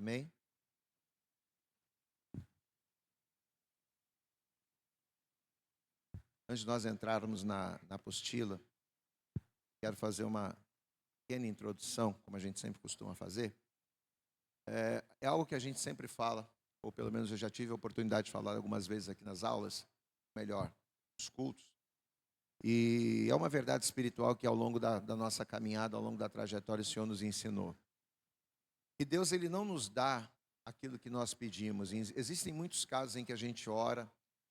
Amém? Antes de nós entrarmos na apostila, quero fazer uma pequena introdução, como a gente sempre costuma fazer. É algo que a gente sempre fala, ou pelo menos eu já tive a oportunidade de falar algumas vezes aqui nas aulas, melhor, nos cultos. E é uma verdade espiritual que ao longo da nossa caminhada, ao longo da trajetória, o Senhor nos ensinou. Que Deus ele não nos dá aquilo que nós pedimos. Existem muitos casos em que a gente ora,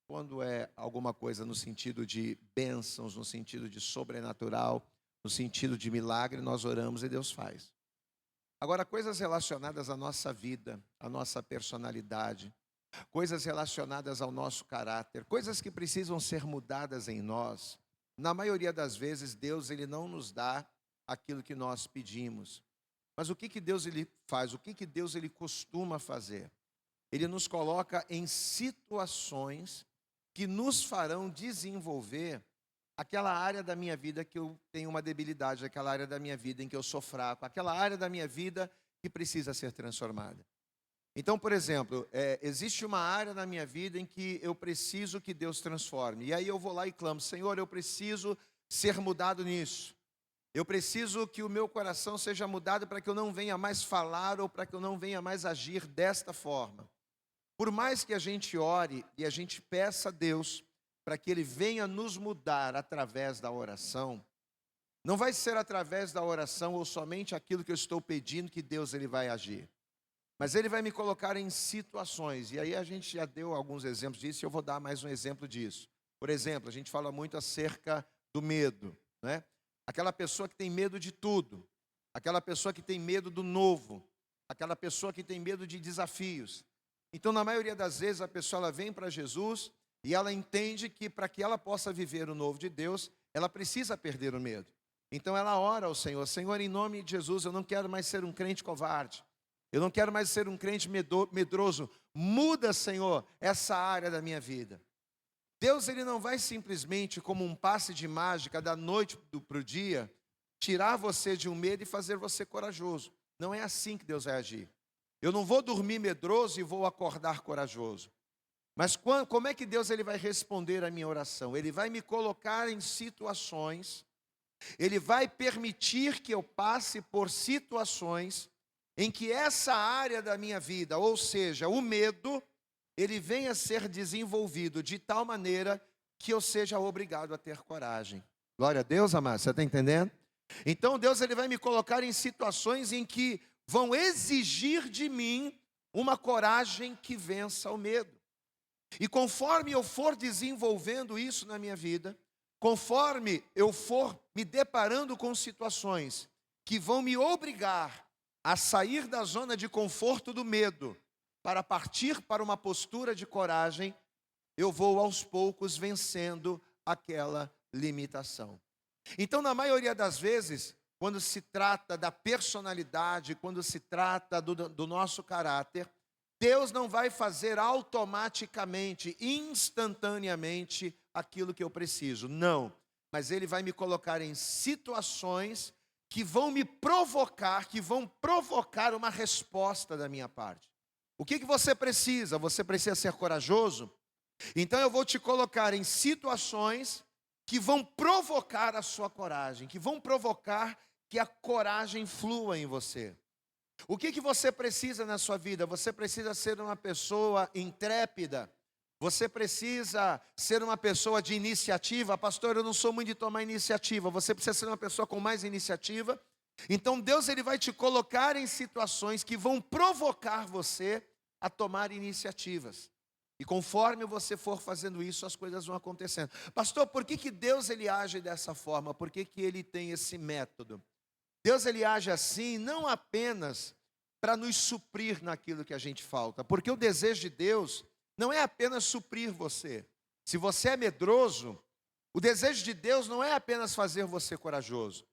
quando é alguma coisa no sentido de bênçãos, no sentido de sobrenatural, no sentido de milagre, nós oramos e Deus faz. Agora, coisas relacionadas à nossa vida, à nossa personalidade, coisas relacionadas ao nosso caráter, coisas que precisam ser mudadas em nós, na maioria das vezes, Deus ele não nos dá aquilo que nós pedimos. Mas o que Deus ele faz? O que Deus ele costuma fazer? Ele nos coloca em situações que nos farão desenvolver aquela área da minha vida que eu tenho uma debilidade, aquela área da minha vida em que eu sou fraco, aquela área da minha vida que precisa ser transformada. Então, por exemplo, existe uma área na minha vida em que eu preciso que Deus transforme. E aí eu vou lá e clamo: Senhor, eu preciso ser mudado nisso. Eu preciso que o meu coração seja mudado para que eu não venha mais falar ou para que eu não venha mais agir desta forma. Por mais que a gente ore e a gente peça a Deus para que Ele venha nos mudar através da oração, não vai ser através da oração ou somente aquilo que eu estou pedindo que Deus ele vai agir. Mas Ele vai me colocar em situações, e aí a gente já deu alguns exemplos disso, e eu vou dar mais um exemplo disso. Por exemplo, a gente fala muito acerca do medo, né? Aquela pessoa que tem medo de tudo, aquela pessoa que tem medo do novo, aquela pessoa que tem medo de desafios. Então, na maioria das vezes, a pessoa ela vem para Jesus e ela entende que para que ela possa viver o novo de Deus, ela precisa perder o medo. Então ela ora ao Senhor: Senhor, em nome de Jesus, eu não quero mais ser um crente covarde. Eu não quero mais ser um crente medroso. Muda, Senhor, essa área da minha vida. Deus ele não vai simplesmente, como um passe de mágica, da noite para o dia, tirar você de um medo e fazer você corajoso. Não é assim que Deus vai agir. Eu não vou dormir medroso e vou acordar corajoso. Mas como é que Deus ele vai responder à minha oração? Ele vai me colocar em situações, Ele vai permitir que eu passe por situações em que essa área da minha vida, ou seja, o medo, ele venha a ser desenvolvido de tal maneira que eu seja obrigado a ter coragem. Glória a Deus, amado, você está entendendo? Então Deus ele vai me colocar em situações em que vão exigir de mim uma coragem que vença o medo. E conforme eu for desenvolvendo isso na minha vida, conforme eu for me deparando com situações que vão me obrigar a sair da zona de conforto do medo, para partir para uma postura de coragem, eu vou aos poucos vencendo aquela limitação. Então, na maioria das vezes, quando se trata da personalidade, quando se trata do nosso caráter, Deus não vai fazer automaticamente, instantaneamente, aquilo que eu preciso. Não, mas Ele vai me colocar em situações que vão me provocar, que vão provocar uma resposta da minha parte. O que você precisa? Você precisa ser corajoso? Então eu vou te colocar em situações que vão provocar a sua coragem, que vão provocar que a coragem flua em você. O que você precisa na sua vida? Você precisa ser uma pessoa intrépida. Você precisa ser uma pessoa de iniciativa. Pastor, eu não sou muito de tomar iniciativa. Você precisa ser uma pessoa com mais iniciativa. Então Deus ele vai te colocar em situações que vão provocar você a tomar iniciativas. E conforme você for fazendo isso, as coisas vão acontecendo. Pastor, por que Deus ele age dessa forma? Por que ele tem esse método? Deus ele age assim não apenas para nos suprir naquilo que a gente falta. Porque o desejo de Deus não é apenas suprir você. Se você é medroso, o desejo de Deus não é apenas fazer você corajoso.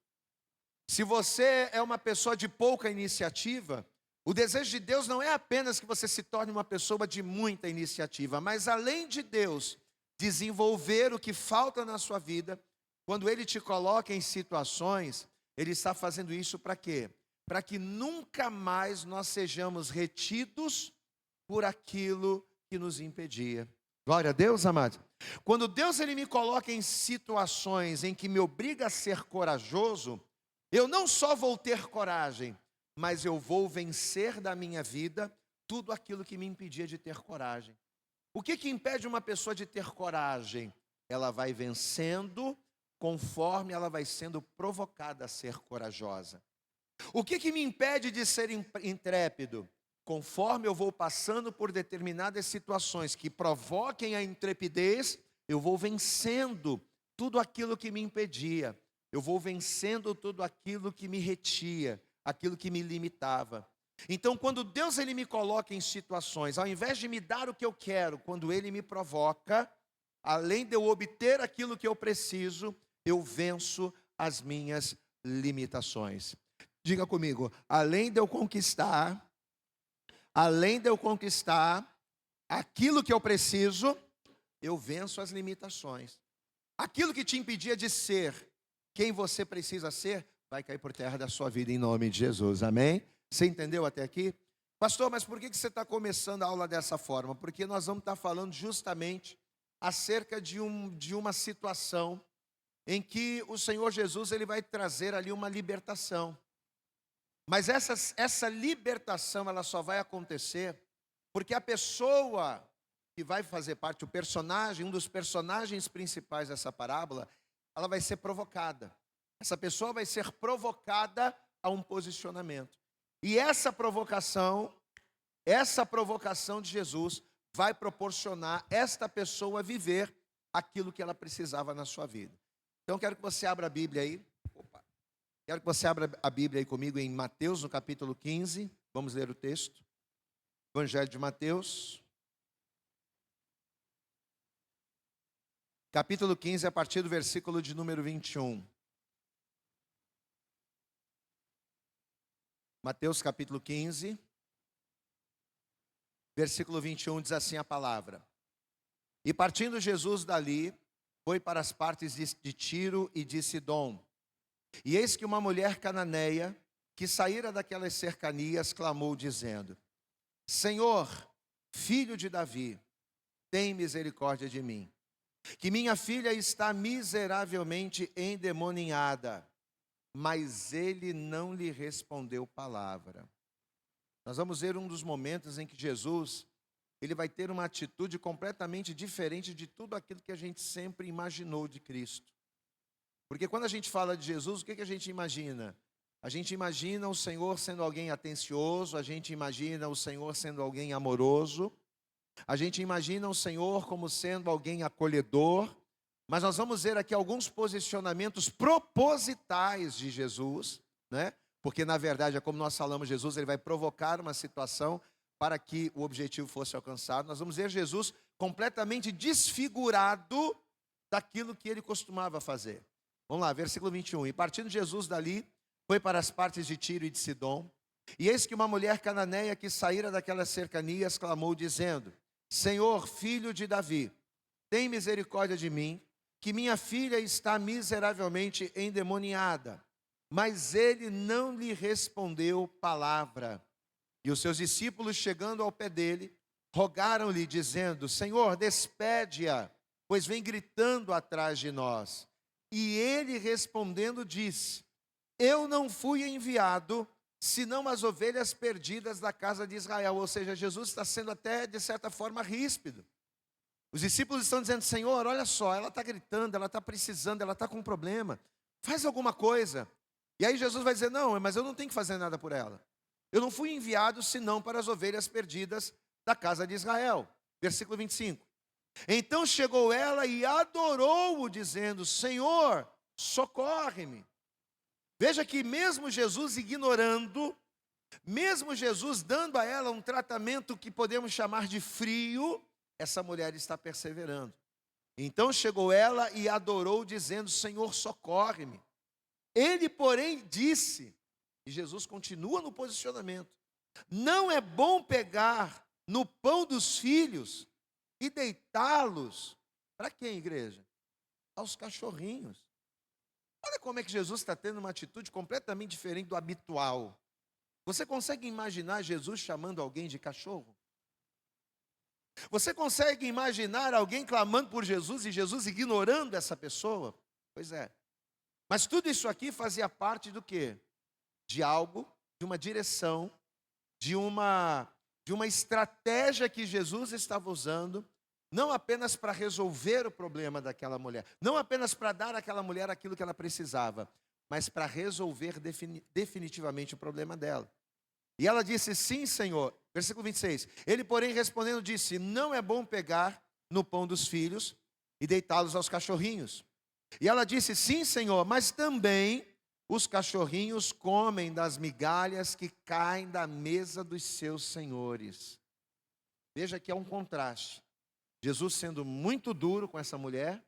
Se você é uma pessoa de pouca iniciativa, o desejo de Deus não é apenas que você se torne uma pessoa de muita iniciativa, mas além de Deus desenvolver o que falta na sua vida, quando Ele te coloca em situações, Ele está fazendo isso para quê? para que nunca mais nós sejamos retidos por aquilo que nos impedia. Glória a Deus, amados. Quando Deus ele me coloca em situações em que me obriga a ser corajoso, eu não só vou ter coragem, mas eu vou vencer da minha vida tudo aquilo que me impedia de ter coragem. O que impede uma pessoa de ter coragem? Ela vai vencendo conforme ela vai sendo provocada a ser corajosa. O que me impede de ser intrépido? Conforme eu vou passando por determinadas situações que provoquem a intrepidez, eu vou vencendo tudo aquilo que me impedia. Eu vou vencendo tudo aquilo que me retia, aquilo que me limitava. Então, quando Deus ele me coloca em situações, ao invés de me dar o que eu quero, quando Ele me provoca, além de eu obter aquilo que eu preciso, eu venço as minhas limitações. Diga comigo, além de eu conquistar aquilo que eu preciso, eu venço as limitações. Aquilo que te impedia de ser quem você precisa ser, vai cair por terra da sua vida em nome de Jesus, amém? Você entendeu até aqui? Pastor, mas por que você está começando a aula dessa forma? Porque nós vamos estar falando justamente acerca de uma situação em que o Senhor Jesus ele vai trazer ali uma libertação. Mas essa libertação ela só vai acontecer porque a pessoa que vai fazer parte, o personagem, um dos personagens principais dessa parábola, ela vai ser provocada. Essa pessoa vai ser provocada a um posicionamento. E essa provocação de Jesus vai proporcionar esta pessoa viver aquilo que ela precisava na sua vida. Então quero que você abra a Bíblia aí. Quero que você abra a Bíblia aí comigo em Mateus, no capítulo 15. Vamos ler o texto. Evangelho de Mateus. Capítulo 15, a partir do versículo de número 21. Mateus capítulo 15, versículo 21, diz assim a palavra. E partindo Jesus dali, foi para as partes de Tiro e de Sidom. E eis que uma mulher cananeia, que saíra daquelas cercanias, clamou dizendo: Senhor, filho de Davi, tem misericórdia de mim, que minha filha está miseravelmente endemoniada. Mas ele não lhe respondeu palavra. Nós vamos ver um dos momentos em que Jesus, ele vai ter uma atitude completamente diferente de tudo aquilo que a gente sempre imaginou de Cristo. Porque quando a gente fala de Jesus, o que a gente imagina? A gente imagina o Senhor sendo alguém atencioso, a gente imagina o Senhor sendo alguém amoroso, a gente imagina o Senhor como sendo alguém acolhedor. Mas nós vamos ver aqui alguns posicionamentos propositais de Jesus, né? Porque na verdade, é como nós falamos, Jesus ele vai provocar uma situação para que o objetivo fosse alcançado. Nós vamos ver Jesus completamente desfigurado daquilo que ele costumava fazer. Vamos lá, versículo 21. E partindo Jesus dali, foi para as partes de Tiro e de Sidom. E eis que uma mulher cananeia que saíra daquelas cercanias clamou dizendo: Senhor, filho de Davi, tem misericórdia de mim, que minha filha está miseravelmente endemoniada. Mas ele não lhe respondeu palavra. E os seus discípulos, chegando ao pé dele, rogaram-lhe, dizendo: Senhor, despede-a, pois vem gritando atrás de nós. E ele respondendo disse: Eu não fui enviado, senão as ovelhas perdidas da casa de Israel. Ou seja, Jesus está sendo até, de certa forma, ríspido. Os discípulos estão dizendo: Senhor, olha só, ela está gritando, ela está precisando, ela está com um problema, faz alguma coisa. E aí Jesus vai dizer: não, mas eu não tenho que fazer nada por ela. Eu não fui enviado senão para as ovelhas perdidas da casa de Israel. Versículo 25. Então chegou ela e adorou-o, dizendo: Senhor, socorre-me. Veja que mesmo Jesus ignorando, mesmo Jesus dando a ela um tratamento que podemos chamar de frio, essa mulher está perseverando. Então chegou ela e adorou, dizendo: Senhor, socorre-me. Ele, porém, disse, e Jesus continua no posicionamento: não é bom pegar no pão dos filhos e deitá-los. Para quem, igreja? Aos cachorrinhos. Olha como é que Jesus está tendo uma atitude completamente diferente do habitual. Você consegue imaginar Jesus chamando alguém de cachorro? Você consegue imaginar alguém clamando por Jesus e Jesus ignorando essa pessoa? Pois é. Mas tudo isso aqui fazia parte do quê? De algo, de uma direção, de uma estratégia que Jesus estava usando, não apenas para resolver o problema daquela mulher, não apenas para dar àquela mulher aquilo que ela precisava, mas para resolver definitivamente o problema dela. E ela disse, sim, Senhor. Versículo 26. Ele, porém, respondendo, disse, não é bom pegar no pão dos filhos e deitá-los aos cachorrinhos. E ela disse, sim, Senhor, mas também os cachorrinhos comem das migalhas que caem da mesa dos seus senhores. Veja que é um contraste. Jesus sendo muito duro com essa mulher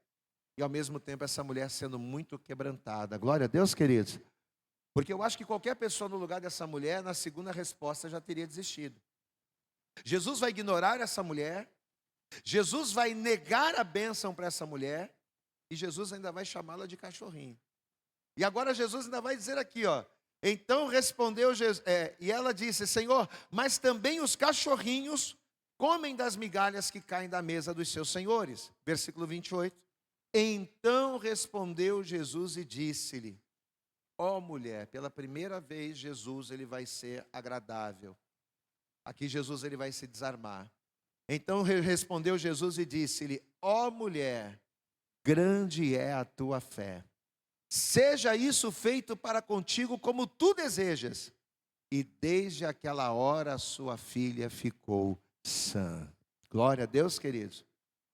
e ao mesmo tempo essa mulher sendo muito quebrantada. Glória a Deus, queridos. Porque eu acho que qualquer pessoa no lugar dessa mulher, na segunda resposta já teria desistido. Jesus vai ignorar essa mulher, Jesus vai negar a bênção para essa mulher e Jesus ainda vai chamá-la de cachorrinho. E agora Jesus ainda vai dizer aqui, ó. Então respondeu Jesus, e ela disse, Senhor, mas também os cachorrinhos comem das migalhas que caem da mesa dos seus senhores. Versículo 28. Então respondeu Jesus e disse-lhe, ó mulher, pela primeira vez Jesus ele vai ser agradável. Aqui Jesus ele vai se desarmar. Então respondeu Jesus e disse-lhe, ó mulher, grande é a tua fé. Seja isso feito para contigo como tu desejas. E desde aquela hora sua filha ficou sã. Glória a Deus, queridos.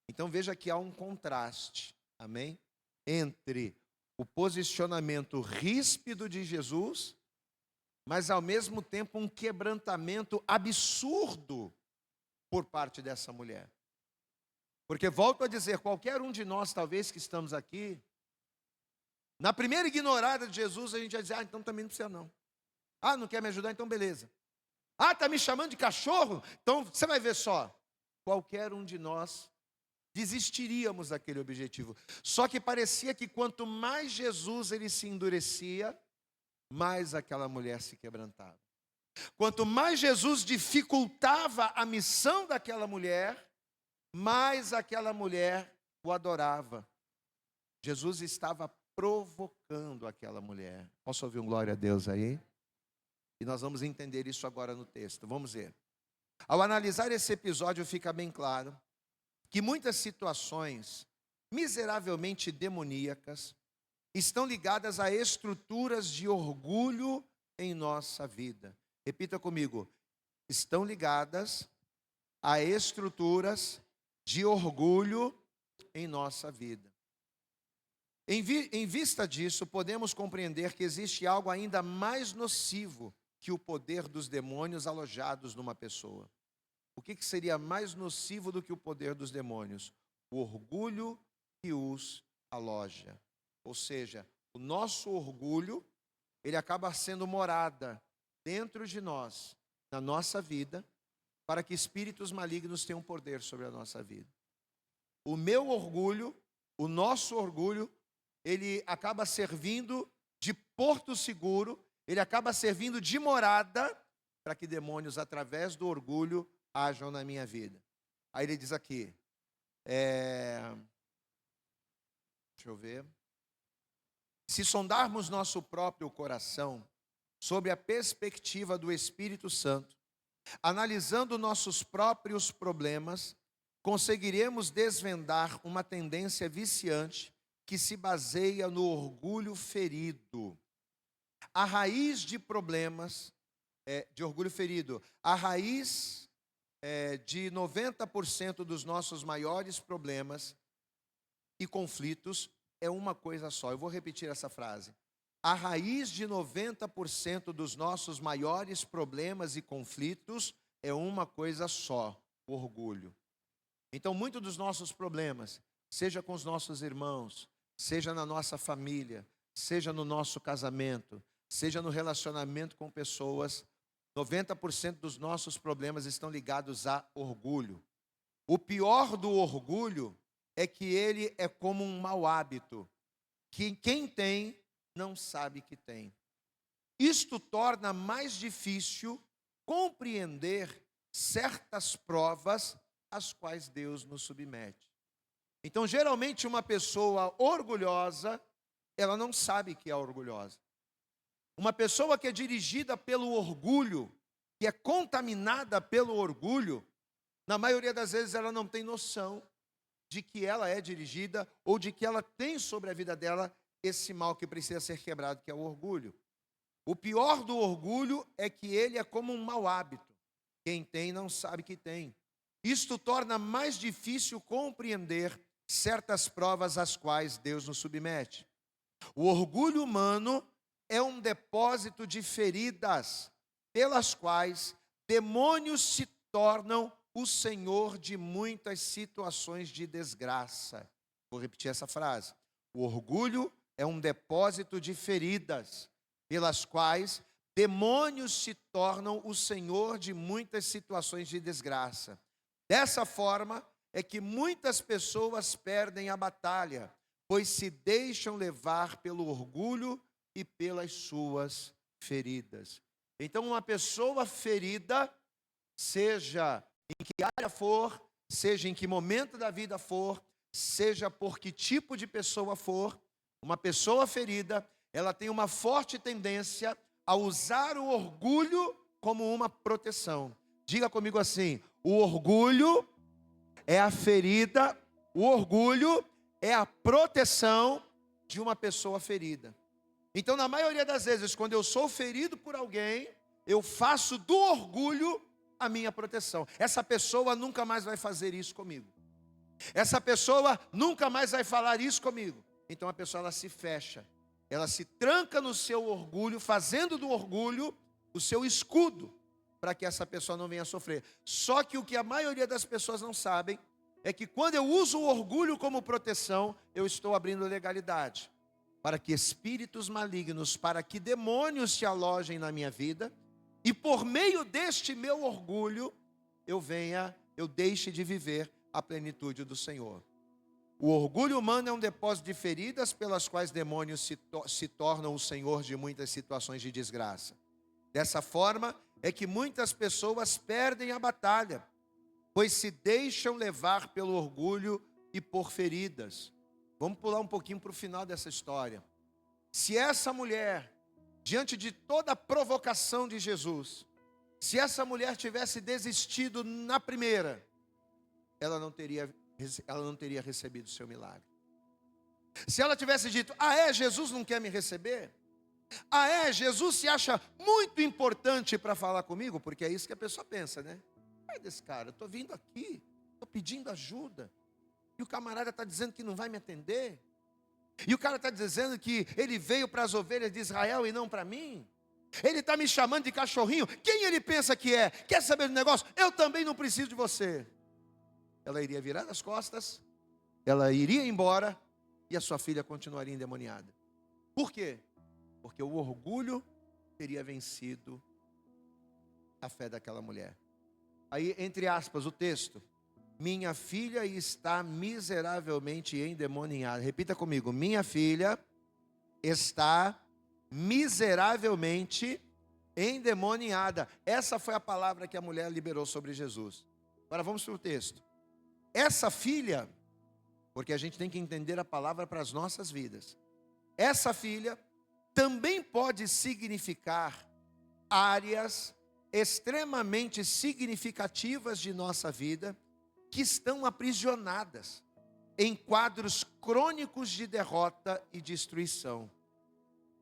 Então veja que há um contraste, amém? Entre o posicionamento ríspido de Jesus, mas ao mesmo tempo um quebrantamento absurdo por parte dessa mulher. Porque volto a dizer, qualquer um de nós talvez que estamos aqui, na primeira ignorada de Jesus a gente vai dizer, então também não precisa não. Não quer me ajudar, então beleza. Está me chamando de cachorro? Então você vai ver só. Qualquer um de nós desistiríamos daquele objetivo. Só que parecia que quanto mais Jesus ele se endurecia, mais aquela mulher se quebrantava. Quanto mais Jesus dificultava a missão daquela mulher, mais aquela mulher o adorava. Jesus estava provocando aquela mulher. Posso ouvir um glória a Deus aí? E nós vamos entender isso agora no texto. Vamos ver. Ao analisar esse episódio, fica bem claro que muitas situações miseravelmente demoníacas estão ligadas a estruturas de orgulho em nossa vida. Repita comigo. Estão ligadas a estruturas de orgulho em nossa vida. Em vista disso, podemos compreender que existe algo ainda mais nocivo que o poder dos demônios alojados numa pessoa. O que seria mais nocivo do que o poder dos demônios? O orgulho que os aloja. Ou seja, o nosso orgulho, ele acaba sendo morada dentro de nós, na nossa vida, para que espíritos malignos tenham poder sobre a nossa vida. O meu orgulho, o nosso orgulho, ele acaba servindo de porto seguro, ele acaba servindo de morada para que demônios, através do orgulho, ajam na minha vida. Aí ele diz aqui, deixa eu ver. Se sondarmos nosso próprio coração, sob a perspectiva do Espírito Santo, analisando nossos próprios problemas, conseguiremos desvendar uma tendência viciante que se baseia no orgulho ferido. A raiz de problemas, de orgulho ferido, a raiz de 90% dos nossos maiores problemas e conflitos é uma coisa só. Eu vou repetir essa frase. A raiz de 90% dos nossos maiores problemas e conflitos é uma coisa só, o orgulho. Então, muitos dos nossos problemas, seja com os nossos irmãos, seja na nossa família, seja no nosso casamento, seja no relacionamento com pessoas, 90% dos nossos problemas estão ligados a orgulho. O pior do orgulho é que ele é como um mau hábito, que quem tem não sabe que tem. isto torna mais difícil compreender certas provas às quais Deus nos submete. Então, geralmente, uma pessoa orgulhosa, ela não sabe que é orgulhosa. Uma pessoa que é dirigida pelo orgulho, que é contaminada pelo orgulho, na maioria das vezes ela não tem noção de que ela é dirigida ou de que ela tem sobre a vida dela esse mal que precisa ser quebrado, que é o orgulho. O pior do orgulho é que ele é como um mau hábito. Quem tem não sabe que tem. Isto torna mais difícil compreender certas provas às quais Deus nos submete. O orgulho humano é um depósito de feridas pelas quais demônios se tornam o senhor de muitas situações de desgraça. Vou repetir essa frase. O orgulho é um depósito de feridas pelas quais demônios se tornam o senhor de muitas situações de desgraça. Dessa forma é que muitas pessoas perdem a batalha, pois se deixam levar pelo orgulho e pelas suas feridas. Então, uma pessoa ferida, seja em que área for, seja em que momento da vida for, seja por que tipo de pessoa for, uma pessoa ferida, ela tem uma forte tendência a usar o orgulho como uma proteção. Diga comigo assim: o orgulho é a ferida, o orgulho é a proteção de uma pessoa ferida. Então, na maioria das vezes, quando eu sou ferido por alguém, eu faço do orgulho a minha proteção. Essa pessoa nunca mais vai fazer isso comigo. Essa pessoa nunca mais vai falar isso comigo. Então a pessoa, ela se fecha, ela se tranca no seu orgulho, fazendo do orgulho o seu escudo, para que essa pessoa não venha sofrer. Só que o que a maioria das pessoas não sabem é que quando eu uso o orgulho como proteção, eu estou abrindo legalidade para que espíritos malignos, para que demônios se alojem na minha vida, e por meio deste meu orgulho, eu deixe de viver a plenitude do Senhor. O orgulho humano é um depósito de feridas pelas quais demônios se tornam o senhor de muitas situações de desgraça. Dessa forma é que muitas pessoas perdem a batalha, pois se deixam levar pelo orgulho e por feridas. Vamos pular um pouquinho para o final dessa história. Se essa mulher, diante de toda a provocação de Jesus, se essa mulher tivesse desistido na primeira, ela não teria recebido o seu milagre. Se ela tivesse dito: Jesus não quer me receber? Jesus se acha muito importante para falar comigo? Porque é isso que a pessoa pensa, né? Ai desse cara, eu estou vindo aqui, estou pedindo ajuda, e o camarada está dizendo que não vai me atender, e o cara está dizendo que ele veio para as ovelhas de Israel e não para mim. Ele está me chamando de cachorrinho. Quem ele pensa que é? Quer saber do negócio? Eu também não preciso de você. Ela iria virar as costas, ela iria embora, e a sua filha continuaria endemoniada. Por quê? Porque o orgulho teria vencido a fé daquela mulher. Aí, entre aspas, o texto: minha filha está miseravelmente endemoniada. Repita comigo: minha filha está miseravelmente endemoniada. Essa foi a palavra que a mulher liberou sobre Jesus. Agora vamos para o texto. Essa filha, porque a gente tem que entender a palavra para as nossas vidas. Essa filha também pode significar áreas extremamente significativas de nossa vida que estão aprisionadas em quadros crônicos de derrota e destruição.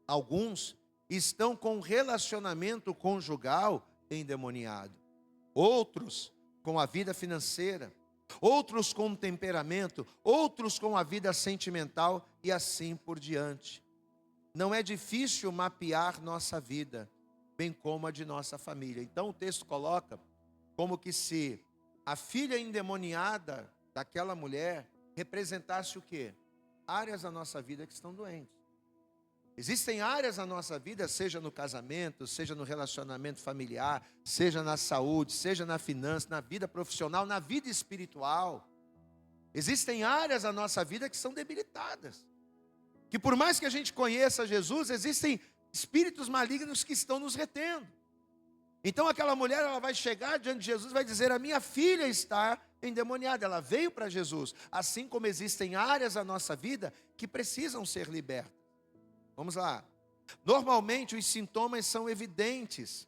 Alguns estão com relacionamento conjugal endemoniado, outros com a vida financeira, outros com o temperamento, outros com a vida sentimental e assim por diante. Não é difícil mapear nossa vida, bem como a de nossa família. Então o texto coloca como que se a filha endemoniada daquela mulher representasse o quê? Áreas da nossa vida que estão doentes. Existem áreas da nossa vida, seja no casamento, seja no relacionamento familiar, seja na saúde, seja na finança, na vida profissional, na vida espiritual. Existem áreas da nossa vida que são debilitadas. Que por mais que a gente conheça Jesus, existem espíritos malignos que estão nos retendo. Então aquela mulher, ela vai chegar diante de Jesus e vai dizer: a minha filha está endemoniada. Ela veio para Jesus. Assim como existem áreas da nossa vida que precisam ser libertas. Vamos lá. Normalmente os sintomas são evidentes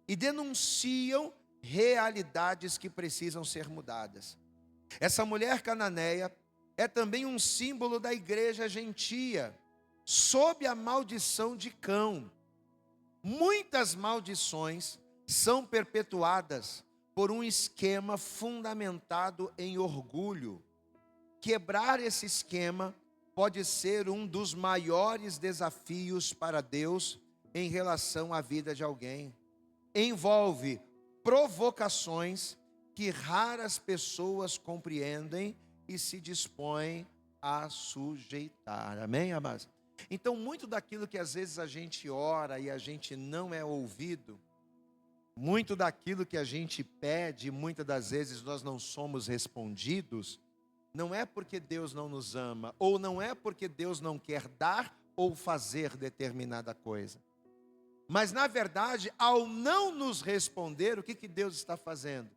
e denunciam realidades que precisam ser mudadas. Essa mulher cananeia é também um símbolo da igreja gentia, sob a maldição de Cão. Muitas maldições são perpetuadas por um esquema fundamentado em orgulho. Quebrar esse esquema pode ser um dos maiores desafios para Deus em relação à vida de alguém. Envolve provocações que raras pessoas compreendem e se dispõem a sujeitar. Amém, amados? Então, muito daquilo que às vezes a gente ora e a gente não é ouvido, muito daquilo que a gente pede, muitas das vezes nós não somos respondidos, não é porque Deus não nos ama, ou não é porque Deus não quer dar ou fazer determinada coisa. Mas na verdade, ao não nos responder, o que Deus está fazendo?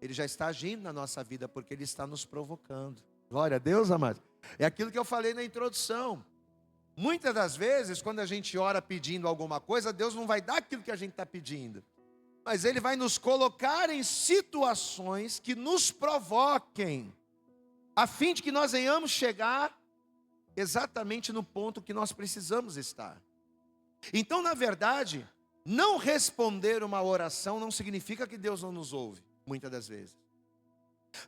Ele já está agindo na nossa vida, porque Ele está nos provocando. Glória a Deus, amados. É aquilo que eu falei na introdução. Muitas das vezes, quando a gente ora pedindo alguma coisa, Deus não vai dar aquilo que a gente está pedindo. Mas Ele vai nos colocar em situações que nos provoquem, a fim de que nós venhamos chegar exatamente no ponto que nós precisamos estar. Então, na verdade, não responder uma oração não significa que Deus não nos ouve, muitas das vezes.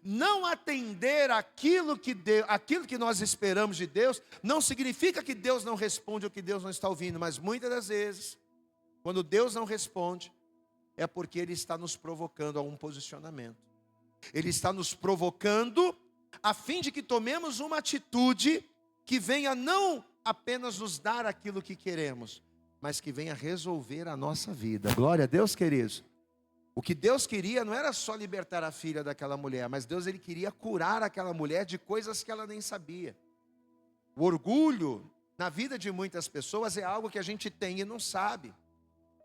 Não atender aquilo que nós esperamos de Deus, não significa que Deus não responde ou que Deus não está ouvindo, mas muitas das vezes, quando Deus não responde, é porque Ele está nos provocando a um posicionamento. Ele está nos provocando a fim de que tomemos uma atitude que venha não apenas nos dar aquilo que queremos, mas que venha resolver a nossa vida. Glória a Deus, queridos. O que Deus queria não era só libertar a filha daquela mulher, mas Deus Ele queria curar aquela mulher de coisas que ela nem sabia. O orgulho na vida de muitas pessoas é algo que a gente tem e não sabe.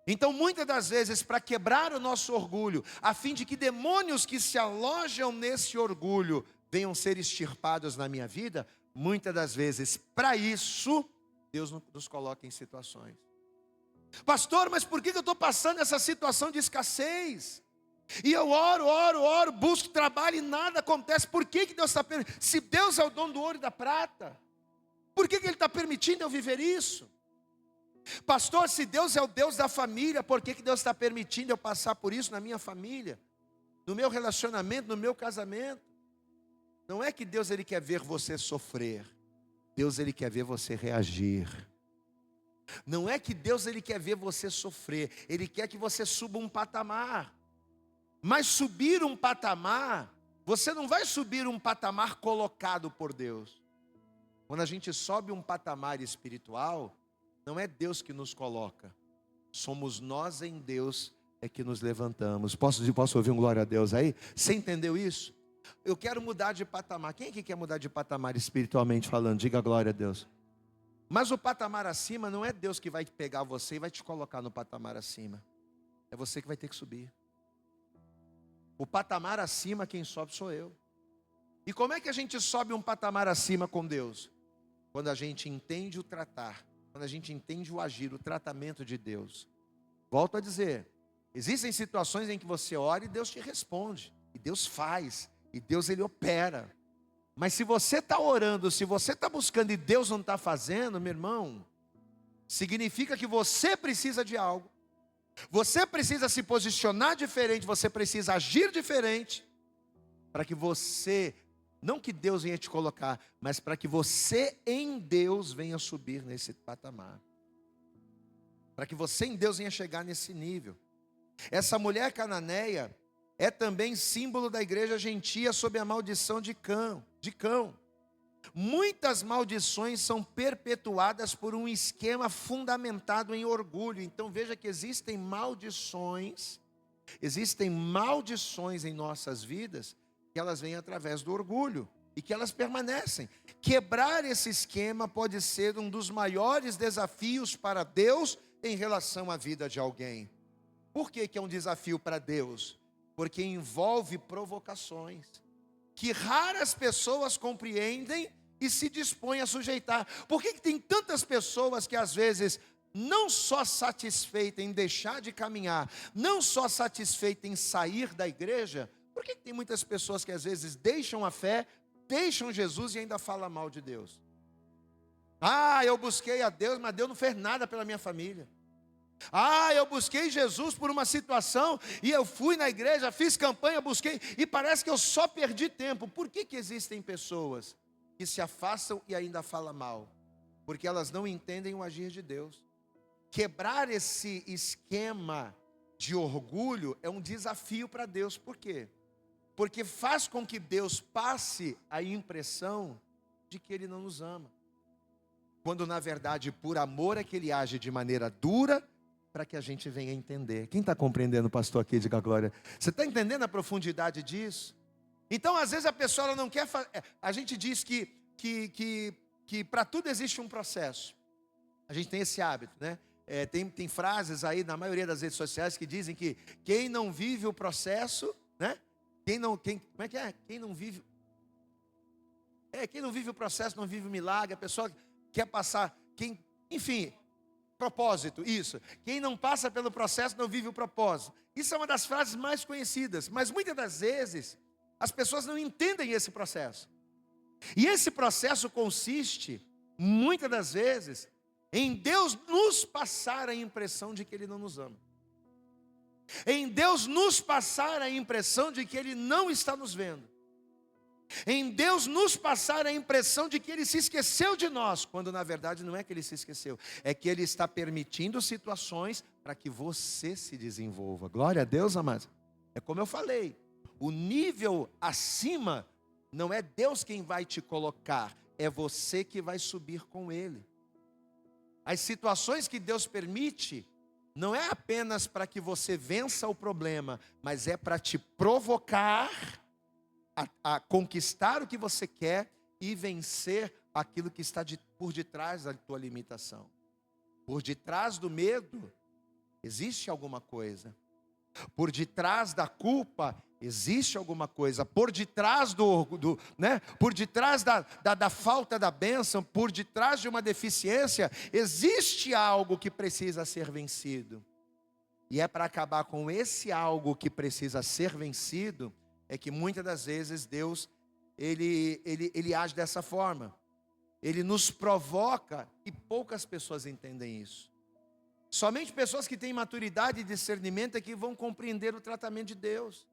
Então, muitas das vezes, para quebrar o nosso orgulho, a fim de que demônios que se alojam nesse orgulho venham ser extirpados na minha vida, muitas das vezes, para isso, Deus nos coloca em situações. Pastor, mas por que eu estou passando essa situação de escassez? E eu oro, busco trabalho e nada acontece. Por que Deus está permitindo? Se Deus é o dono do ouro e da prata, por que Ele está permitindo eu viver isso? Pastor, se Deus é o Deus da família, por que Deus está permitindo eu passar por isso na minha família? No meu relacionamento, no meu casamento? Não é que Deus Ele quer ver você sofrer. Deus Ele quer ver você reagir. Não é que Deus Ele quer ver você sofrer. Ele quer que você suba um patamar. Mas subir um patamar, você não vai subir um patamar colocado por Deus. Quando a gente sobe um patamar espiritual, não é Deus que nos coloca. Somos nós em Deus é que nos levantamos. Posso ouvir um glória a Deus aí? Você entendeu isso? Eu quero mudar de patamar. Quem é que quer mudar de patamar espiritualmente falando? Diga glória a Deus. Mas o patamar acima não é Deus que vai pegar você e vai te colocar no patamar acima. É você que vai ter que subir. O patamar acima, quem sobe sou eu. E como é que a gente sobe um patamar acima com Deus? Quando a gente entende o tratar, quando a gente entende o agir, o tratamento de Deus. Volto a dizer, existem situações em que você ora e Deus te responde. E Deus faz. E Deus Ele opera. Mas se você está orando, se você está buscando e Deus não está fazendo, meu irmão, significa que você precisa de algo. Você precisa se posicionar diferente, você precisa agir diferente, para que você, não que Deus venha te colocar, mas para que você em Deus venha subir nesse patamar. Para que você em Deus venha chegar nesse nível. Essa mulher cananeia é também símbolo da igreja gentia sob a maldição de Cão. Muitas maldições são perpetuadas por um esquema fundamentado em orgulho. Então veja que existem maldições em nossas vidas, que elas vêm através do orgulho e que elas permanecem. Quebrar esse esquema pode ser um dos maiores desafios para Deus em relação à vida de alguém. Por que é um desafio para Deus? Porque envolve provocações que raras pessoas compreendem e se dispõem a sujeitar. Por que tem tantas pessoas que às vezes, não só satisfeitas em deixar de caminhar, não só satisfeitas em sair da igreja, por que tem muitas pessoas que às vezes deixam a fé, deixam Jesus e ainda falam mal de Deus? Ah, eu busquei a Deus, mas Deus não fez nada pela minha família. Ah, eu busquei Jesus por uma situação, e eu fui na igreja, fiz campanha, busquei, e parece que eu só perdi tempo. Por que existem pessoas que se afastam e ainda falam mal? Porque elas não entendem o agir de Deus. Quebrar esse esquema de orgulho é um desafio para Deus. Por quê? Porque faz com que Deus passe a impressão de que Ele não nos ama, quando na verdade por amor é que Ele age de maneira dura, para que a gente venha entender. Quem está compreendendo, pastor, aqui, diga glória. Você está entendendo a profundidade disso? Então, às vezes a pessoa ela não quer fazer. A gente diz que para tudo existe um processo. A gente tem esse hábito, né? Tem frases aí na maioria das redes sociais que dizem que quem não vive o processo, né? Como é que é? Quem não vive o processo não vive o milagre. A pessoa quer passar, enfim, propósito, isso. Quem não passa pelo processo não vive o propósito. Isso é uma das frases mais conhecidas, mas muitas das vezes as pessoas não entendem esse processo. E esse processo consiste, muitas das vezes, em Deus nos passar a impressão de que Ele não nos ama. Em Deus nos passar a impressão de que Ele não está nos vendo. Em Deus nos passar a impressão de que Ele se esqueceu de nós, quando na verdade não é que Ele se esqueceu, é que Ele está permitindo situações para que você se desenvolva. Glória a Deus, amados. É como eu falei, o nível acima não é Deus quem vai te colocar, é você que vai subir com Ele. As situações que Deus permite não é apenas para que você vença o problema, mas é para te provocar a conquistar o que você quer e vencer aquilo que está por detrás da tua limitação. Por detrás do medo existe alguma coisa. Por detrás da culpa existe alguma coisa. Por detrás por detrás da falta da bênção, por detrás de uma deficiência, existe algo que precisa ser vencido. E é para acabar com esse algo que precisa ser vencido, é que muitas das vezes Deus, ele age dessa forma. Ele nos provoca e poucas pessoas entendem isso. Somente pessoas que têm maturidade e discernimento é que vão compreender o tratamento de Deus.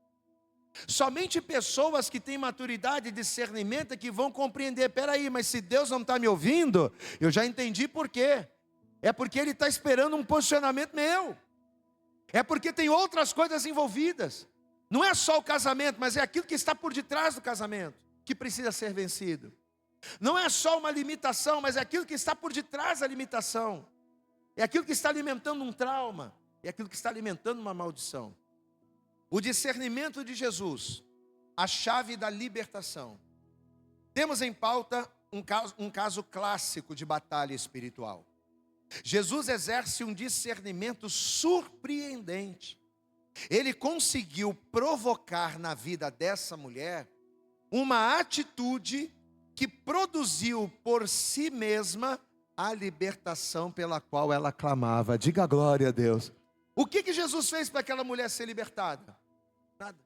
Somente pessoas que têm maturidade e discernimento é que vão compreender. Peraí, mas se Deus não está me ouvindo, eu já entendi por quê. É porque Ele está esperando um posicionamento meu. É porque tem outras coisas envolvidas. Não é só o casamento, mas é aquilo que está por detrás do casamento, que precisa ser vencido. Não é só uma limitação, mas é aquilo que está por detrás da limitação. É aquilo que está alimentando um trauma. É aquilo que está alimentando uma maldição. O discernimento de Jesus, a chave da libertação. Temos em pauta um caso clássico de batalha espiritual. Jesus exerce um discernimento surpreendente. Ele conseguiu provocar na vida dessa mulher uma atitude que produziu por si mesma a libertação pela qual ela clamava. Diga glória a Deus. O que Jesus fez para aquela mulher ser libertada? Nada.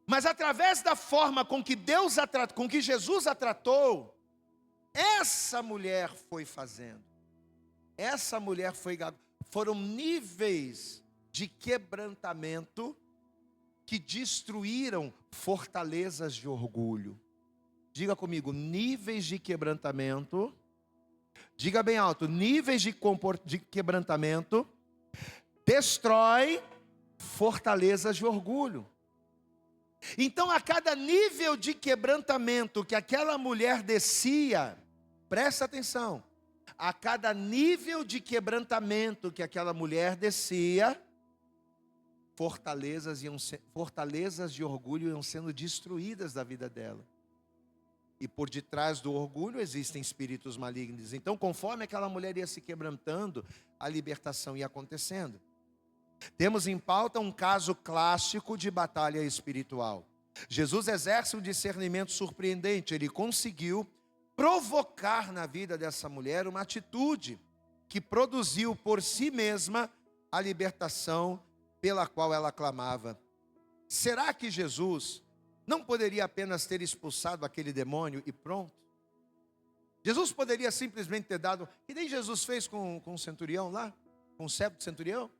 Mas através da forma com que Jesus a tratou, essa mulher foi fazendo. Essa mulher foram níveis de quebrantamento que destruíram fortalezas de orgulho. Diga comigo, níveis de quebrantamento. Diga bem alto, níveis de quebrantamento destrói fortalezas de orgulho. Então, a cada nível de quebrantamento que aquela mulher descia, presta atenção, a cada nível de quebrantamento que aquela mulher descia, fortalezas de orgulho iam sendo destruídas da vida dela. E por detrás do orgulho existem espíritos malignos. Então, conforme aquela mulher ia se quebrantando, a libertação ia acontecendo. Temos em pauta um caso clássico de batalha espiritual. Jesus exerce um discernimento surpreendente. Ele conseguiu provocar na vida dessa mulher uma atitude que produziu por si mesma a libertação pela qual ela clamava. Será que Jesus não poderia apenas ter expulsado aquele demônio e pronto? Jesus poderia simplesmente ter dado, que nem Jesus fez com o centurião lá, com o servo do centurião.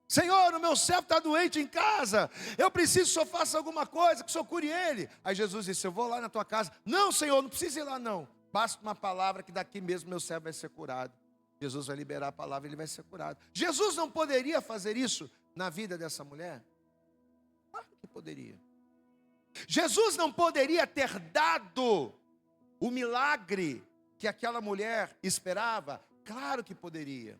Senhor, o meu servo está doente em casa, eu preciso que o Senhor faça alguma coisa, que o Senhor cure ele. Aí Jesus disse, eu vou lá na tua casa. Não, Senhor, não precisa ir lá não. Basta uma palavra que daqui mesmo meu servo vai ser curado. Jesus vai liberar a palavra e ele vai ser curado. Jesus não poderia fazer isso na vida dessa mulher? Claro que poderia. Jesus não poderia ter dado o milagre que aquela mulher esperava? Claro que poderia.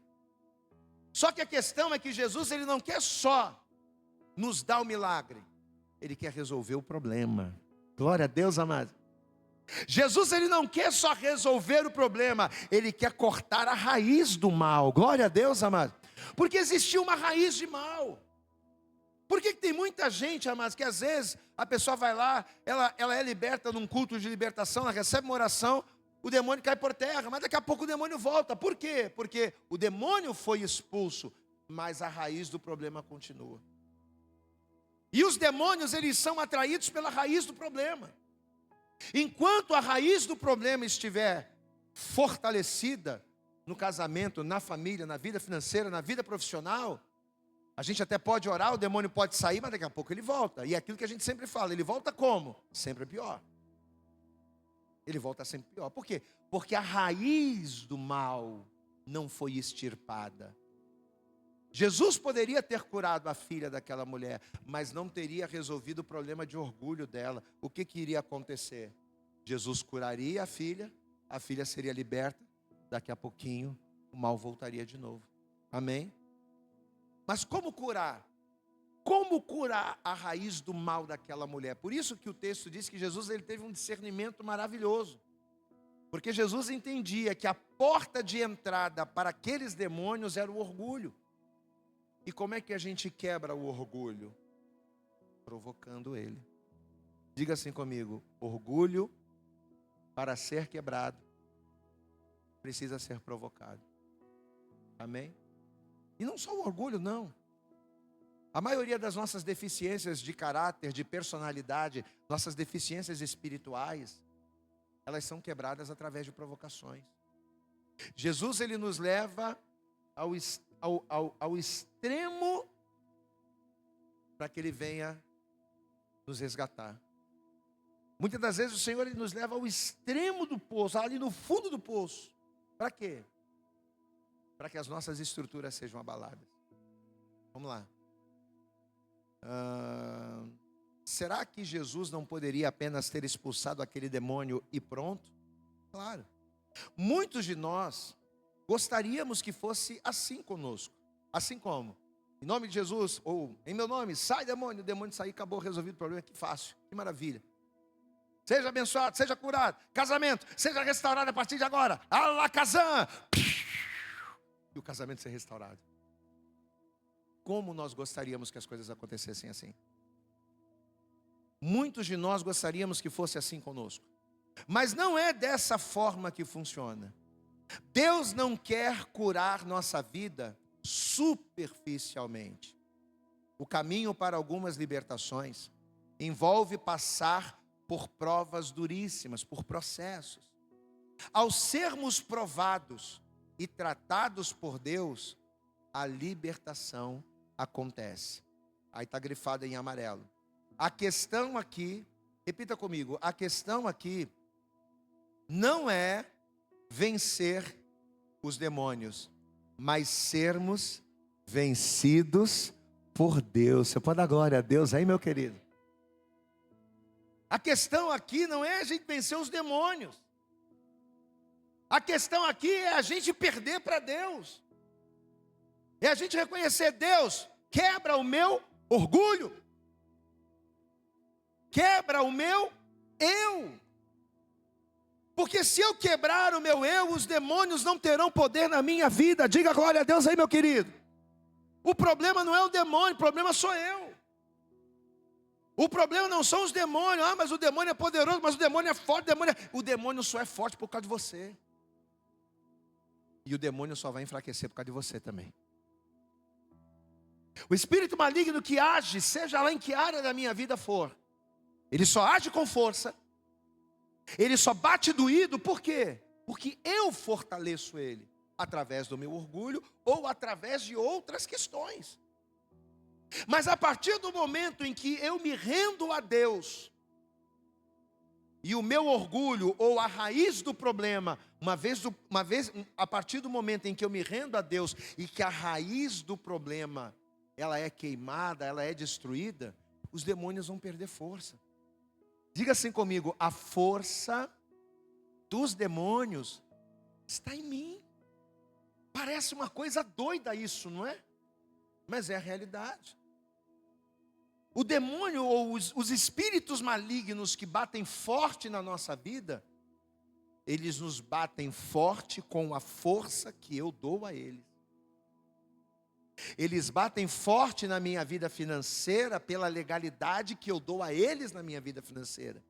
Só que a questão é que Jesus, ele não quer só nos dar o milagre, ele quer resolver o problema. Glória a Deus, amado. Jesus, ele não quer só resolver o problema, ele quer cortar a raiz do mal. Glória a Deus, amado. Porque existia uma raiz de mal. Por que tem muita gente, amados, que às vezes a pessoa vai lá, ela é liberta num culto de libertação, ela recebe uma oração, o demônio cai por terra, mas daqui a pouco o demônio volta. Por quê? Porque o demônio foi expulso, mas a raiz do problema continua. E os demônios, eles são atraídos pela raiz do problema. Enquanto a raiz do problema estiver fortalecida no casamento, na família, na vida financeira, na vida profissional, a gente até pode orar, o demônio pode sair, mas daqui a pouco ele volta. E é aquilo que a gente sempre fala, ele volta como? Sempre pior. Ele volta sempre pior. Por quê? Porque a raiz do mal não foi extirpada. Jesus poderia ter curado a filha daquela mulher, mas não teria resolvido o problema de orgulho dela. O que iria acontecer? Jesus curaria a filha seria liberta, daqui a pouquinho o mal voltaria de novo. Amém? Mas como curar? Como curar a raiz do mal daquela mulher? Por isso que o texto diz que Jesus, ele teve um discernimento maravilhoso. Porque Jesus entendia que a porta de entrada para aqueles demônios era o orgulho. E como é que a gente quebra o orgulho? Provocando ele. Diga assim comigo, orgulho, para ser quebrado, precisa ser provocado. Amém? E não só o orgulho, não. A maioria das nossas deficiências de caráter, de personalidade, nossas deficiências espirituais, elas são quebradas através de provocações. Jesus, ele nos leva ao extremo para que ele venha nos resgatar. Muitas das vezes o Senhor, ele nos leva ao extremo do poço, ali no fundo do poço. Para quê? Para que as nossas estruturas sejam abaladas. Vamos lá. Será que Jesus não poderia apenas ter expulsado aquele demônio e pronto? Claro. Muitos de nós gostaríamos que fosse assim conosco. Assim como, em nome de Jesus, ou em meu nome, sai demônio, o demônio sair, acabou, resolvido o problema, que fácil, que maravilha. Seja abençoado, seja curado, casamento, seja restaurado a partir de agora, Alakazam, e o casamento ser restaurado. Como nós gostaríamos que as coisas acontecessem assim? Muitos de nós gostaríamos que fosse assim conosco, mas não é dessa forma que funciona. Deus não quer curar nossa vida superficialmente. O caminho para algumas libertações envolve passar por provas duríssimas, por processos. Ao sermos provados e tratados por Deus, a libertação acontece. Aí está grifado em amarelo. A questão aqui, repita comigo, a questão aqui não é vencer os demônios, mas sermos vencidos por Deus. Você pode dar glória a Deus aí, meu querido? A questão aqui não é a gente vencer os demônios. A questão aqui é a gente perder para Deus. É a gente reconhecer, Deus, quebra o meu orgulho. Quebra o meu eu. Porque se eu quebrar o meu eu, os demônios não terão poder na minha vida. Diga glória a Deus aí, meu querido. O problema não é o demônio, o problema sou eu. O problema não são os demônios. Ah, mas o demônio é poderoso, mas o demônio é forte. O demônio só é forte por causa de você. E o demônio só vai enfraquecer por causa de você também. O espírito maligno que age, seja lá em que área da minha vida for, ele só age com força. Ele só bate doído, por quê? Porque eu fortaleço ele, através do meu orgulho ou através de outras questões. Mas a partir do momento em que eu me rendo a Deus, e o meu orgulho ou a raiz do problema, a partir do momento em que eu me rendo a Deus e que a raiz do problema, ela é queimada, ela é destruída, os demônios vão perder força. Diga assim comigo: a força dos demônios está em mim. Parece uma coisa doida isso, não é? Mas é a realidade. O demônio ou os espíritos malignos que batem forte na nossa vida, eles nos batem forte com a força que eu dou a eles. Eles batem forte na minha vida financeira pela legalidade que eu dou a eles na minha vida financeira.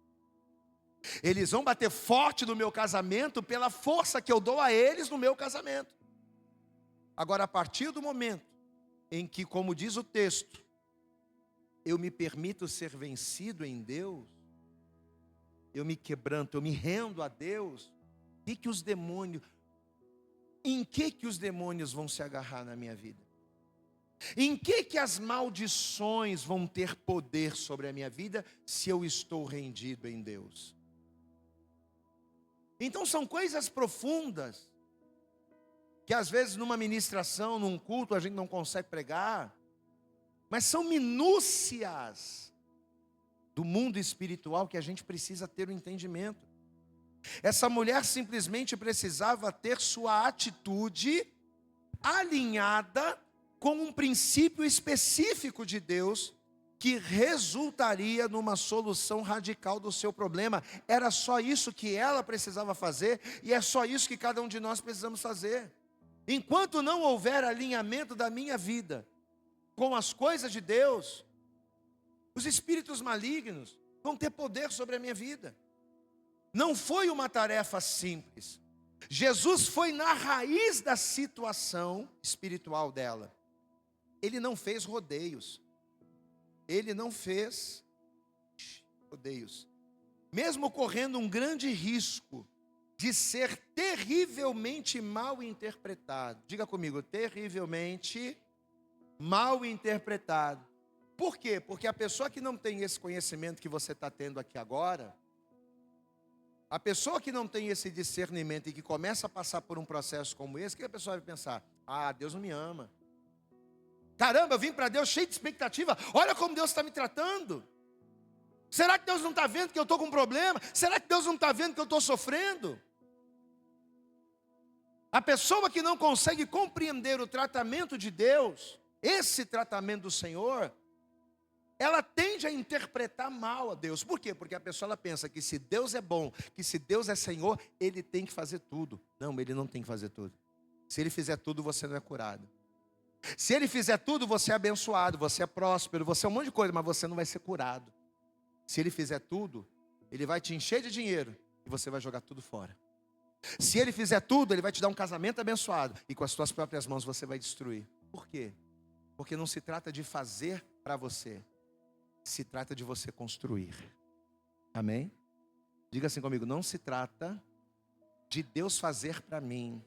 Eles vão bater forte no meu casamento pela força que eu dou a eles no meu casamento. Agora, a partir do momento em que, como diz o texto, eu me permito ser vencido em Deus, eu me quebranto, eu me rendo a Deus, em que os demônios vão se agarrar na minha vida? Em que as maldições vão ter poder sobre a minha vida se eu estou rendido em Deus? Então são coisas profundas que às vezes numa ministração, num culto a gente não consegue pregar, mas são minúcias do mundo espiritual que a gente precisa ter o entendimento. Essa mulher simplesmente precisava ter sua atitude alinhada com um princípio específico de Deus que resultaria numa solução radical do seu problema. Era só isso que ela precisava fazer e é só isso que cada um de nós precisamos fazer. Enquanto não houver alinhamento da minha vida com as coisas de Deus, os espíritos malignos vão ter poder sobre a minha vida. Não foi uma tarefa simples. Jesus foi na raiz da situação espiritual dela. Ele não fez rodeios. Ele não fez rodeios. Mesmo correndo um grande risco de ser terrivelmente mal interpretado. Diga comigo, terrivelmente mal interpretado. Por quê? Porque a pessoa que não tem esse conhecimento que você está tendo aqui agora, a pessoa que não tem esse discernimento e que começa a passar por um processo como esse, o que a pessoa vai pensar? Ah, Deus não me ama. Caramba, eu vim para Deus cheio de expectativa. Olha como Deus está me tratando. Será que Deus não está vendo que eu estou com um problema? Será que Deus não está vendo que eu estou sofrendo? A pessoa que não consegue compreender o tratamento de Deus, esse tratamento do Senhor, ela tende a interpretar mal a Deus. Por quê? Porque a pessoa ela pensa que se Deus é bom, que se Deus é Senhor, Ele tem que fazer tudo. Não, Ele não tem que fazer tudo. Se Ele fizer tudo, você não é curado. Se Ele fizer tudo, você é abençoado, você é próspero, você é um monte de coisa, mas você não vai ser curado. Se Ele fizer tudo, Ele vai te encher de dinheiro e você vai jogar tudo fora. Se Ele fizer tudo, Ele vai te dar um casamento abençoado e com as suas próprias mãos você vai destruir. Por quê? Porque não se trata de fazer para você, se trata de você construir. Amém? Diga assim comigo, não se trata de Deus fazer para mim,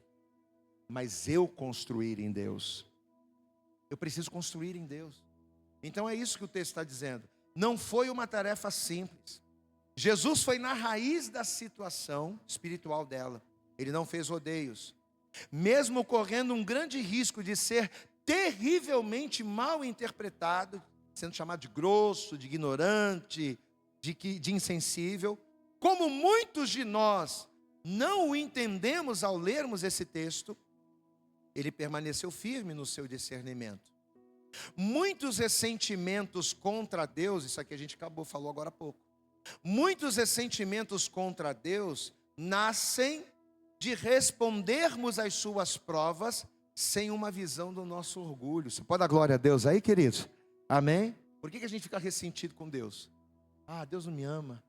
mas eu construir em Deus. Eu preciso construir em Deus. Então é isso que o texto está dizendo. Não foi uma tarefa simples. Jesus foi na raiz da situação espiritual dela. Ele não fez rodeios. Mesmo correndo um grande risco de ser terrivelmente mal interpretado, sendo chamado de grosso, de ignorante, de insensível, como muitos de nós não o entendemos ao lermos esse texto, ele permaneceu firme no seu discernimento. Muitos ressentimentos contra Deus, isso aqui a gente falou agora há pouco. Muitos ressentimentos contra Deus nascem de respondermos às suas provas sem uma visão do nosso orgulho. Você pode dar glória a Deus aí, queridos? Amém? Por que a gente fica ressentido com Deus? Ah, Deus não me ama.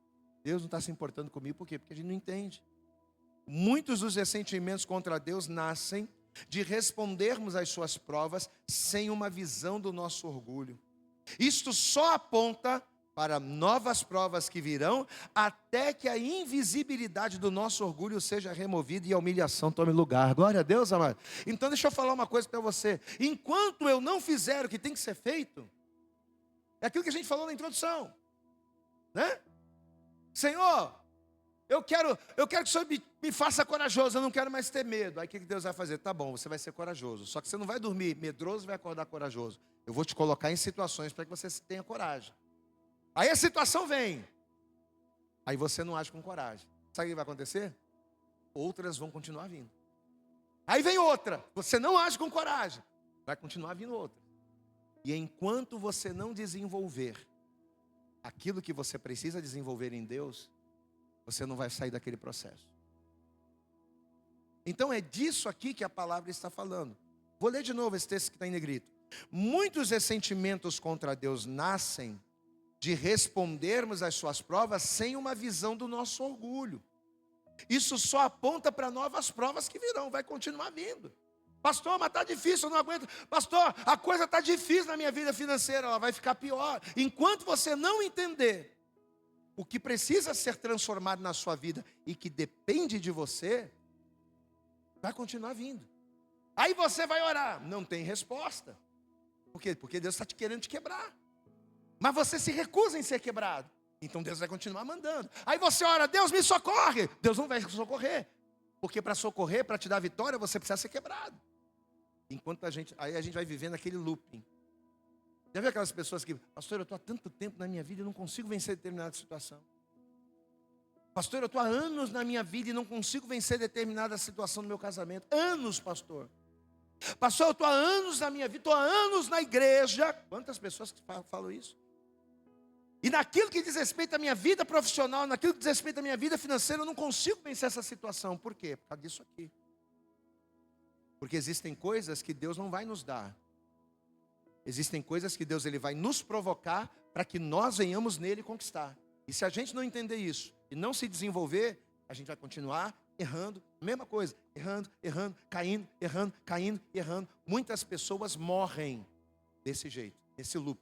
Deus não está se importando comigo. Por quê? Porque a gente não entende. Muitos dos ressentimentos contra Deus nascem de respondermos às suas provas sem uma visão do nosso orgulho. Isto só aponta para novas provas que virão, até que a invisibilidade do nosso orgulho seja removida e a humilhação tome lugar. Glória a Deus, amado. Então deixa eu falar uma coisa para você. Enquanto eu não fizer o que tem que ser feito, é aquilo que a gente falou na introdução, né? Senhor, eu quero que o Senhor me faça corajoso, eu não quero mais ter medo. Aí o que Deus vai fazer? Tá bom, você vai ser corajoso, só que você não vai dormir medroso e vai acordar corajoso. Eu vou te colocar em situações para que você tenha coragem. Aí a situação vem, aí você não age com coragem. Sabe o que vai acontecer? Outras vão continuar vindo. Aí vem outra, você não age com coragem, vai continuar vindo outra. E enquanto você não desenvolver aquilo que você precisa desenvolver em Deus, você não vai sair daquele processo. Então é disso aqui que a palavra está falando. Vou ler de novo esse texto que está em negrito. Muitos ressentimentos contra Deus nascem de respondermos às suas provas sem uma visão do nosso orgulho. Isso só aponta para novas provas que virão, vai continuar vindo. Pastor, mas está difícil, eu não aguento. Pastor, a coisa está difícil na minha vida financeira, ela vai ficar pior. Enquanto você não entender o que precisa ser transformado na sua vida e que depende de você, vai continuar vindo. Aí você vai orar, não tem resposta. Por quê? Porque Deus está querendo te quebrar. Mas você se recusa em ser quebrado. Então Deus vai continuar mandando. Aí você ora, Deus me socorre. Deus não vai socorrer. Porque para socorrer, para te dar vitória, você precisa ser quebrado. Enquanto aí a gente vai vivendo aquele looping. Já viu aquelas pessoas que, pastor, eu estou há tanto tempo na minha vida e não consigo vencer determinada situação. Pastor, eu estou há anos na minha vida e não consigo vencer determinada situação no meu casamento. Anos, pastor. Pastor, eu estou há anos na minha vida, estou há anos na igreja. Quantas pessoas que falam isso? E naquilo que diz respeito à minha vida profissional, naquilo que diz respeito à minha vida financeira, eu não consigo vencer essa situação. Por quê? Por causa disso aqui. Porque existem coisas que Deus não vai nos dar. Existem coisas que Deus ele vai nos provocar para que nós venhamos nele conquistar. E se a gente não entender isso e não se desenvolver, a gente vai continuar errando, mesma coisa, errando, caindo, errando. Muitas pessoas morrem desse jeito, desse loop.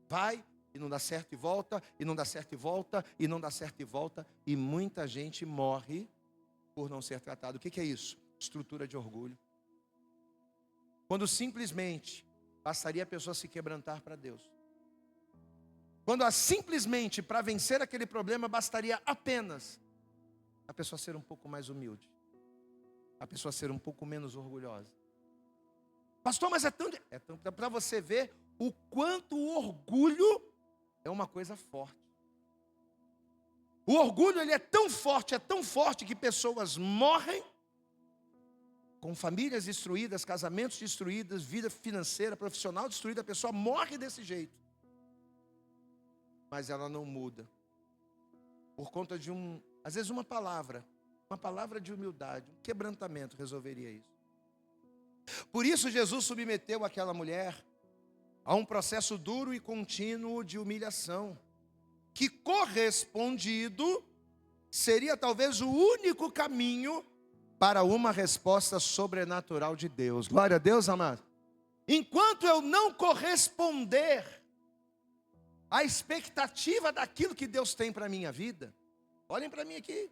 Vai e não dá certo e volta, e não dá certo e volta, e não dá certo e volta, e muita gente morre por não ser tratado. O que é isso? Estrutura de orgulho. Quando simplesmente bastaria a pessoa se quebrantar para Deus. Quando simplesmente para vencer aquele problema bastaria apenas a pessoa ser um pouco mais humilde, a pessoa ser um pouco menos orgulhosa. Pastor, mas é tão para você ver o quanto o orgulho é uma coisa forte. O orgulho ele é tão forte que pessoas morrem com famílias destruídas, casamentos destruídos, vida financeira, profissional destruída, a pessoa morre desse jeito. Mas ela não muda. Por conta de às vezes uma palavra de humildade, um quebrantamento resolveria isso. Por isso Jesus submeteu aquela mulher a um processo duro e contínuo de humilhação, que correspondido seria talvez o único caminho para uma resposta sobrenatural de Deus. Glória a Deus, amado. Enquanto eu não corresponder à expectativa daquilo que Deus tem para a minha vida, olhem para mim aqui.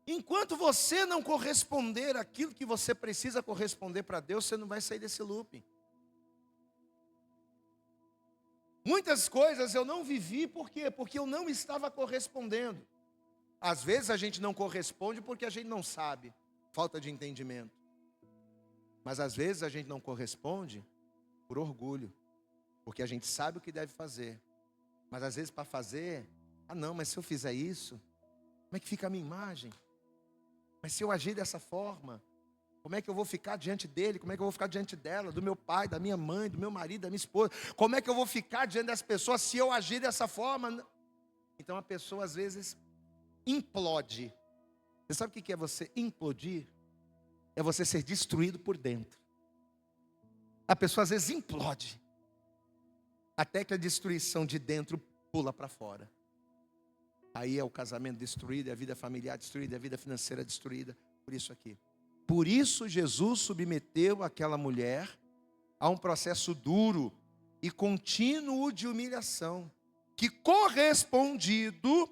Enquanto você não corresponder àquilo que você precisa corresponder para Deus, você não vai sair desse looping. Muitas coisas eu não vivi, por quê? Porque eu não estava correspondendo. Às vezes a gente não corresponde porque a gente não sabe, falta de entendimento. Mas às vezes a gente não corresponde por orgulho, porque a gente sabe o que deve fazer. Mas às vezes para fazer, não, mas se eu fizer isso, como é que fica a minha imagem? Mas se eu agir dessa forma, como é que eu vou ficar diante dele? Como é que eu vou ficar diante dela, do meu pai, da minha mãe, do meu marido, da minha esposa? Como é que eu vou ficar diante das pessoas se eu agir dessa forma? Então a pessoa às vezes implode. Você sabe o que é você implodir? É você ser destruído por dentro. A pessoa às vezes implode, até que a destruição de dentro pula para fora. Aí é o casamento destruído, é a vida familiar destruída, é a vida financeira destruída. Por isso aqui. Por isso Jesus submeteu aquela mulher a um processo duro e contínuo de humilhação, que correspondido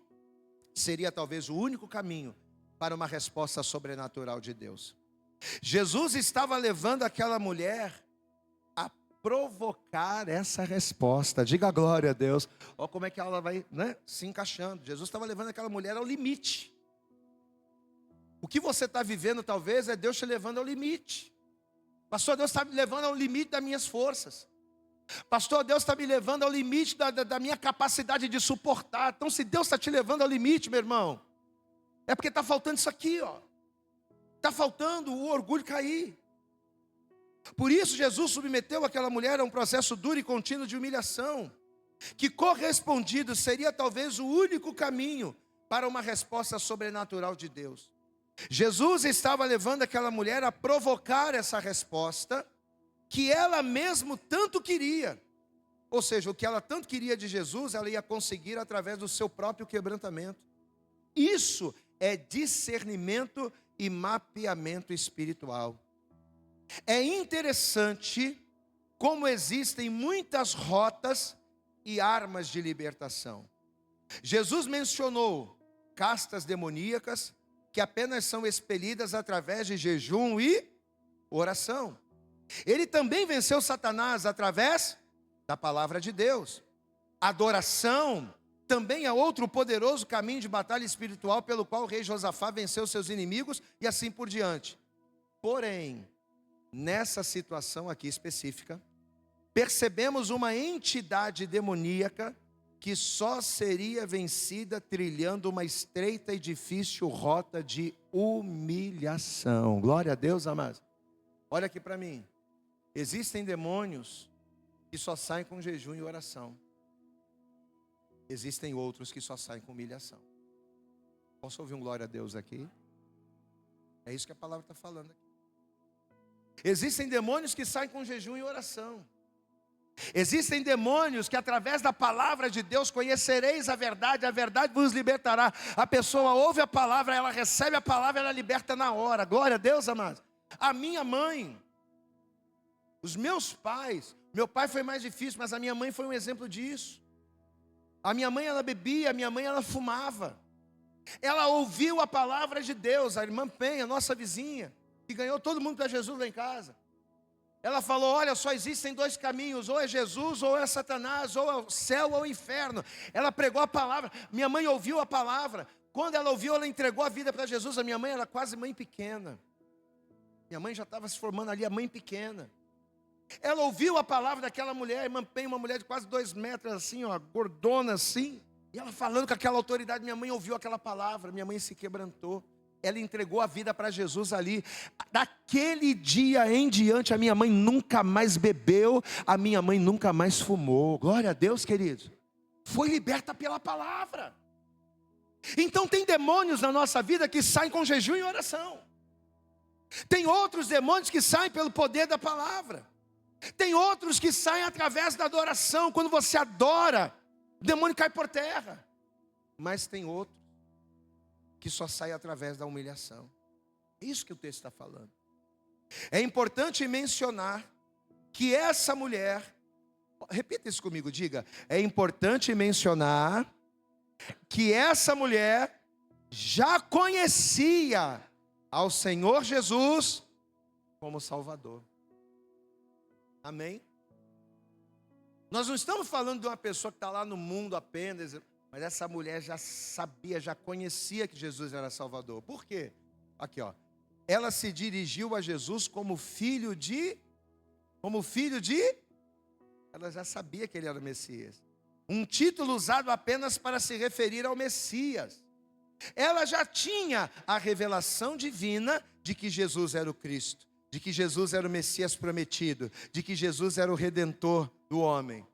seria talvez o único caminho para uma resposta sobrenatural de Deus. Jesus estava levando aquela mulher a provocar essa resposta. Diga glória a Deus. Olha como é que ela vai, se encaixando. Jesus estava levando aquela mulher ao limite. O que você está vivendo talvez é Deus te levando ao limite. Pastor, Deus está me levando ao limite das minhas forças. Pastor, Deus está me levando ao limite da minha capacidade de suportar. Então, se Deus está te levando ao limite, meu irmão, é porque está faltando isso aqui, ó. Está faltando o orgulho cair. Por isso, Jesus submeteu aquela mulher a um processo duro e contínuo de humilhação, que correspondido seria talvez o único caminho para uma resposta sobrenatural de Deus. Jesus estava levando aquela mulher a provocar essa resposta que ela mesmo tanto queria. Ou seja, o que ela tanto queria de Jesus, ela ia conseguir através do seu próprio quebrantamento. Isso é discernimento e mapeamento espiritual. É interessante como existem muitas rotas e armas de libertação. Jesus mencionou castas demoníacas que apenas são expelidas através de jejum e oração. Ele também venceu Satanás através da palavra de Deus. Adoração também é outro poderoso caminho de batalha espiritual pelo qual o rei Josafá venceu seus inimigos e assim por diante. Porém, nessa situação aqui específica, percebemos uma entidade demoníaca que só seria vencida trilhando uma estreita e difícil rota de humilhação. Glória a Deus, amados. Olha aqui para mim. Existem demônios que só saem com jejum e oração. Existem outros que só saem com humilhação. Posso ouvir um glória a Deus aqui? É isso que a palavra está falando aqui. Existem demônios que saem com jejum e oração. Existem demônios que através da palavra de Deus conhecereis a verdade vos libertará. A pessoa ouve a palavra, ela recebe a palavra, ela liberta na hora. Glória a Deus, amados. A minha mãe, os meus pais, meu pai foi mais difícil, mas a minha mãe foi um exemplo disso. A minha mãe, ela bebia, a minha mãe, ela fumava. Ela ouviu a palavra de Deus, a irmã Penha, nossa vizinha, que ganhou todo mundo para Jesus lá em casa. Ela falou, olha, só existem dois caminhos, ou é Jesus ou é Satanás, ou é o céu ou o inferno. Ela pregou a palavra, minha mãe ouviu a palavra. Quando ela ouviu, ela entregou a vida para Jesus. A minha mãe era quase mãe pequena. Minha mãe já estava se formando ali, a mãe pequena. Ela ouviu a palavra daquela mulher, a irmã Penha, uma mulher de quase 2 metros assim, ó, gordona assim. E ela falando com aquela autoridade, minha mãe ouviu aquela palavra, minha mãe se quebrantou. Ela entregou a vida para Jesus ali. Daquele dia em diante, a minha mãe nunca mais bebeu, a minha mãe nunca mais fumou. Glória a Deus, queridos. Foi liberta pela palavra. Então tem demônios na nossa vida que saem com jejum e oração. Tem outros demônios que saem pelo poder da palavra. Tem outros que saem através da adoração. Quando você adora, o demônio cai por terra. Mas tem outros que só sai através da humilhação. É isso que o texto está falando. É importante mencionar que essa mulher, repita isso comigo, diga, é importante mencionar que essa mulher já conhecia ao Senhor Jesus como Salvador. Amém? Nós não estamos falando de uma pessoa que está lá no mundo apenas, mas essa mulher já sabia, já conhecia que Jesus era Salvador. Por quê? Aqui, ó. Ela se dirigiu a Jesus como filho de... Ela já sabia que ele era o Messias. Um título usado apenas para se referir ao Messias. Ela já tinha a revelação divina de que Jesus era o Cristo, de que Jesus era o Messias prometido, de que Jesus era o Redentor do homem.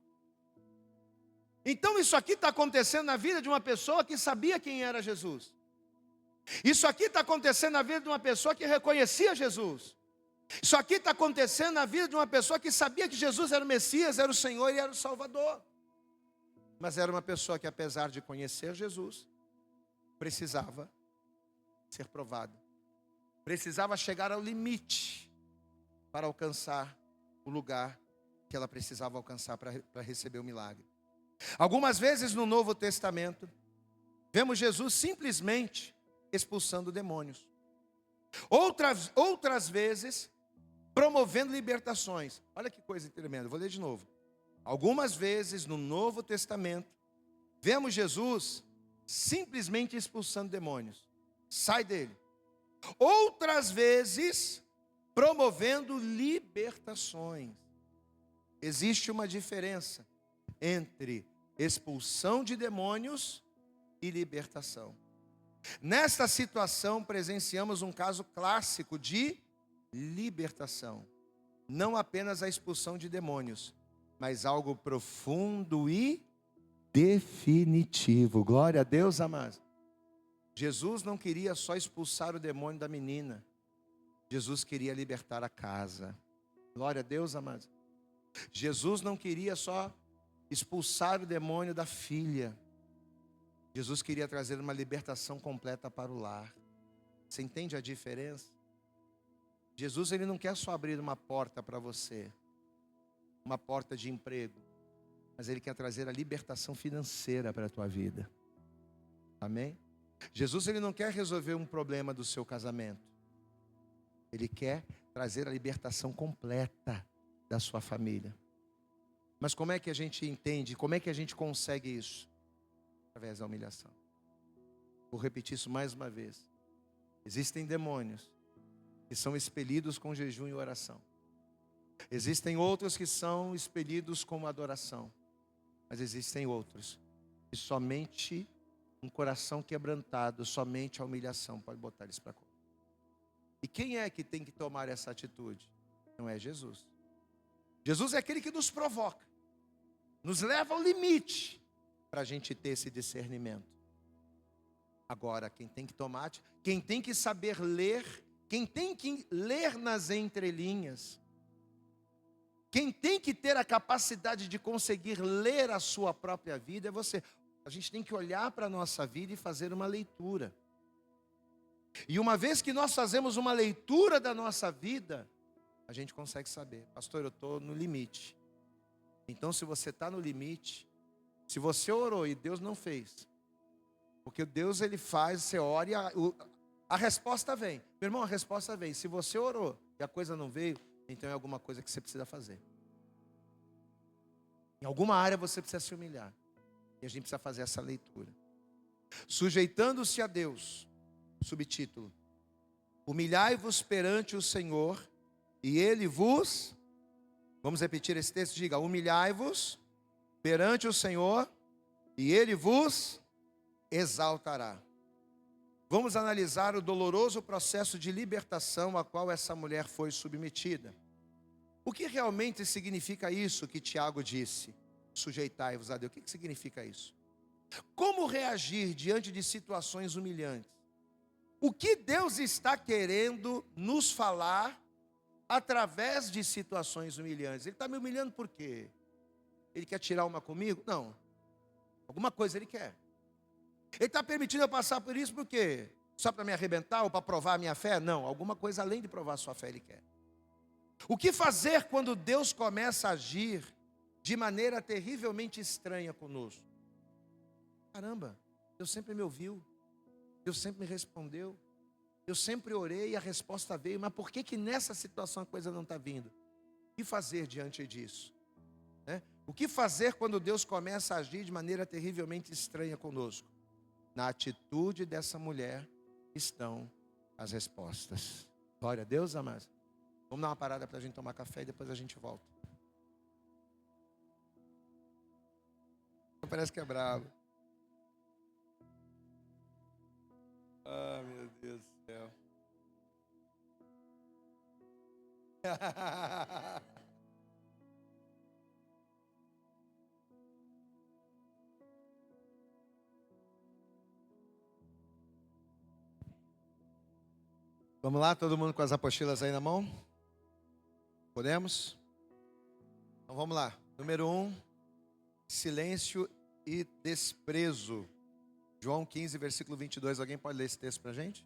Então isso aqui está acontecendo na vida de uma pessoa que sabia quem era Jesus. Isso aqui está acontecendo na vida de uma pessoa que reconhecia Jesus. Isso aqui está acontecendo na vida de uma pessoa que sabia que Jesus era o Messias, era o Senhor e era o Salvador. Mas era uma pessoa que, apesar de conhecer Jesus, precisava ser provada. Precisava chegar ao limite para alcançar o lugar que ela precisava alcançar para receber o milagre. Algumas vezes no Novo Testamento, vemos Jesus simplesmente expulsando demônios. Outras vezes, promovendo libertações. Olha que coisa tremenda, vou ler de novo. Algumas vezes no Novo Testamento, vemos Jesus simplesmente expulsando demônios. Sai dele. Outras vezes, promovendo libertações. Existe uma diferença entre expulsão de demônios e libertação. Nesta situação, presenciamos um caso clássico de libertação. Não apenas a expulsão de demônios, mas algo profundo e definitivo. Glória a Deus, amados. Jesus não queria só expulsar o demônio da menina. Jesus queria libertar a casa. Glória a Deus, amados. Jesus não queria só expulsar o demônio da filha. Jesus queria trazer uma libertação completa para o lar. Você entende a diferença? Jesus, ele não quer só abrir uma porta para você, uma porta de emprego, mas ele quer trazer a libertação financeira para a tua vida. Amém? Jesus, ele não quer resolver um problema do seu casamento. Ele quer trazer a libertação completa da sua família. Mas como é que a gente entende? Como é que a gente consegue isso? Através da humilhação. Vou repetir isso mais uma vez. Existem demônios que são expelidos com jejum e oração. Existem outros que são expelidos com adoração. Mas existem outros que somente um coração quebrantado, somente a humilhação pode botar eles para cima. E quem é que tem que tomar essa atitude? Não é Jesus. Jesus é aquele que nos provoca, nos leva ao limite para a gente ter esse discernimento. Agora, quem tem que tomar, quem tem que saber ler, quem tem que ler nas entrelinhas, quem tem que ter a capacidade de conseguir ler a sua própria vida é você. A gente tem que olhar para a nossa vida e fazer uma leitura. E uma vez que nós fazemos uma leitura da nossa vida, a gente consegue saber, pastor, eu estou no limite. Então, se você está no limite, se você orou e Deus não fez, porque Deus, ele faz, você ora e a resposta vem. Meu irmão, a resposta vem. Se você orou e a coisa não veio, então é alguma coisa que você precisa fazer. Em alguma área você precisa se humilhar. E a gente precisa fazer essa leitura. Sujeitando-se a Deus. Subtítulo: humilhai-vos perante o Senhor, e Ele vos... Vamos repetir esse texto, diga: humilhai-vos perante o Senhor, e Ele vos exaltará. Vamos analisar o doloroso processo de libertação a qual essa mulher foi submetida. O que realmente significa isso que Tiago disse? Sujeitai-vos a Deus. O que significa isso? Como reagir diante de situações humilhantes? O que Deus está querendo nos falar através de situações humilhantes? Ele está me humilhando por quê? Ele quer tirar uma comigo? Não. Alguma coisa Ele quer. Ele está permitindo eu passar por isso por quê? Só para me arrebentar ou para provar a minha fé? Não. Alguma coisa além de provar a sua fé Ele quer. O que fazer quando Deus começa a agir de maneira terrivelmente estranha conosco? Caramba, Deus sempre me ouviu. Deus sempre me respondeu. Eu sempre orei e a resposta veio. Mas por que nessa situação a coisa não está vindo? O que fazer diante disso? O que fazer quando Deus começa a agir de maneira terrivelmente estranha conosco? Na atitude dessa mulher estão as respostas. Glória a Deus, amados. Vamos dar uma parada para a gente tomar café e depois a gente volta. Parece que é bravo. Ah, meu Deus do céu. Vamos lá, todo mundo com as apostilas aí na mão? Podemos? Então vamos lá. Número 1, silêncio e desprezo. João 15, versículo 22. Alguém pode ler esse texto para a gente?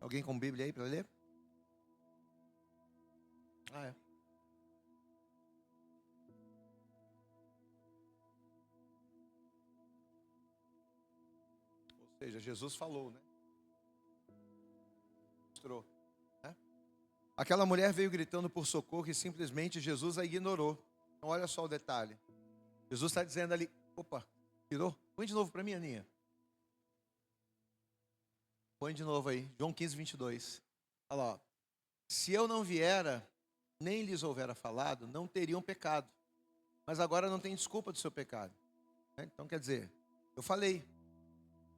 Alguém com Bíblia aí para ler? É. Ou seja, Jesus falou, né? Mostrou, né? Aquela mulher veio gritando por socorro e simplesmente Jesus a ignorou. Então olha só o detalhe. Jesus está dizendo ali, opa, tirou? Põe de novo para mim, Aninha. Põe de novo aí, João 15, 22. Olha lá, ó. Se eu não viera, nem lhes houvera falado, não teriam pecado. Mas agora não tem desculpa do seu pecado. Então quer dizer, eu falei.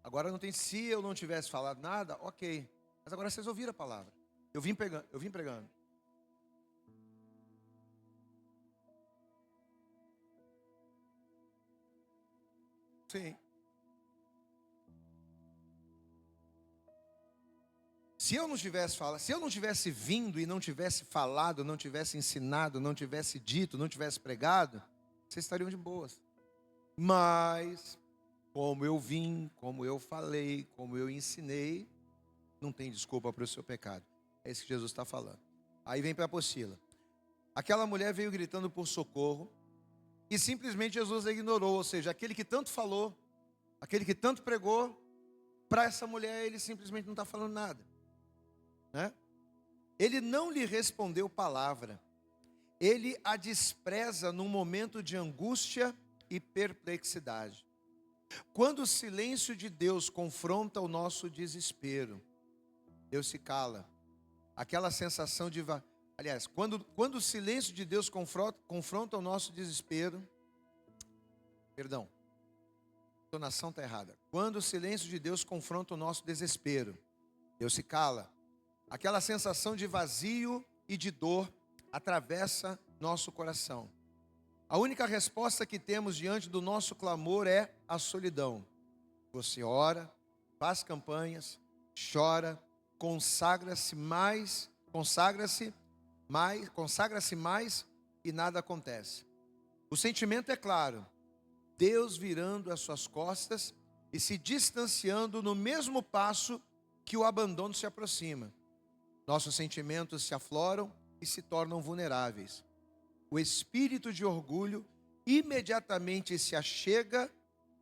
Agora não tem, se eu não tivesse falado nada, ok. Mas agora vocês ouviram a palavra. Eu vim pregando. Sim. Se eu não tivesse falado, se eu não tivesse vindo e não tivesse falado, não tivesse ensinado, não tivesse dito, não tivesse pregado, vocês estariam de boas. Mas, como eu vim, como eu falei, como eu ensinei, não tem desculpa para o seu pecado. É isso que Jesus está falando. Aí vem para a apostila. Aquela mulher veio gritando por socorro e simplesmente Jesus a ignorou. Ou seja, aquele que tanto falou, aquele que tanto pregou, para essa mulher ele simplesmente não está falando nada, né? Ele não lhe respondeu palavra. Ele a despreza num momento de angústia e perplexidade. Quando o silêncio de Deus confronta o nosso desespero, Deus se cala. Aquela sensação de... Aliás, quando o silêncio de Deus confronta o nosso desespero... Perdão, a entonação está errada. Quando o silêncio de Deus confronta o nosso desespero, Deus se cala. Aquela sensação de vazio e de dor atravessa nosso coração. A única resposta que temos diante do nosso clamor é a solidão. Você ora, faz campanhas, chora, consagra-se mais e nada acontece. O sentimento é claro: Deus virando as suas costas e se distanciando no mesmo passo que o abandono se aproxima. Nossos sentimentos se afloram e se tornam vulneráveis. O espírito de orgulho imediatamente se achega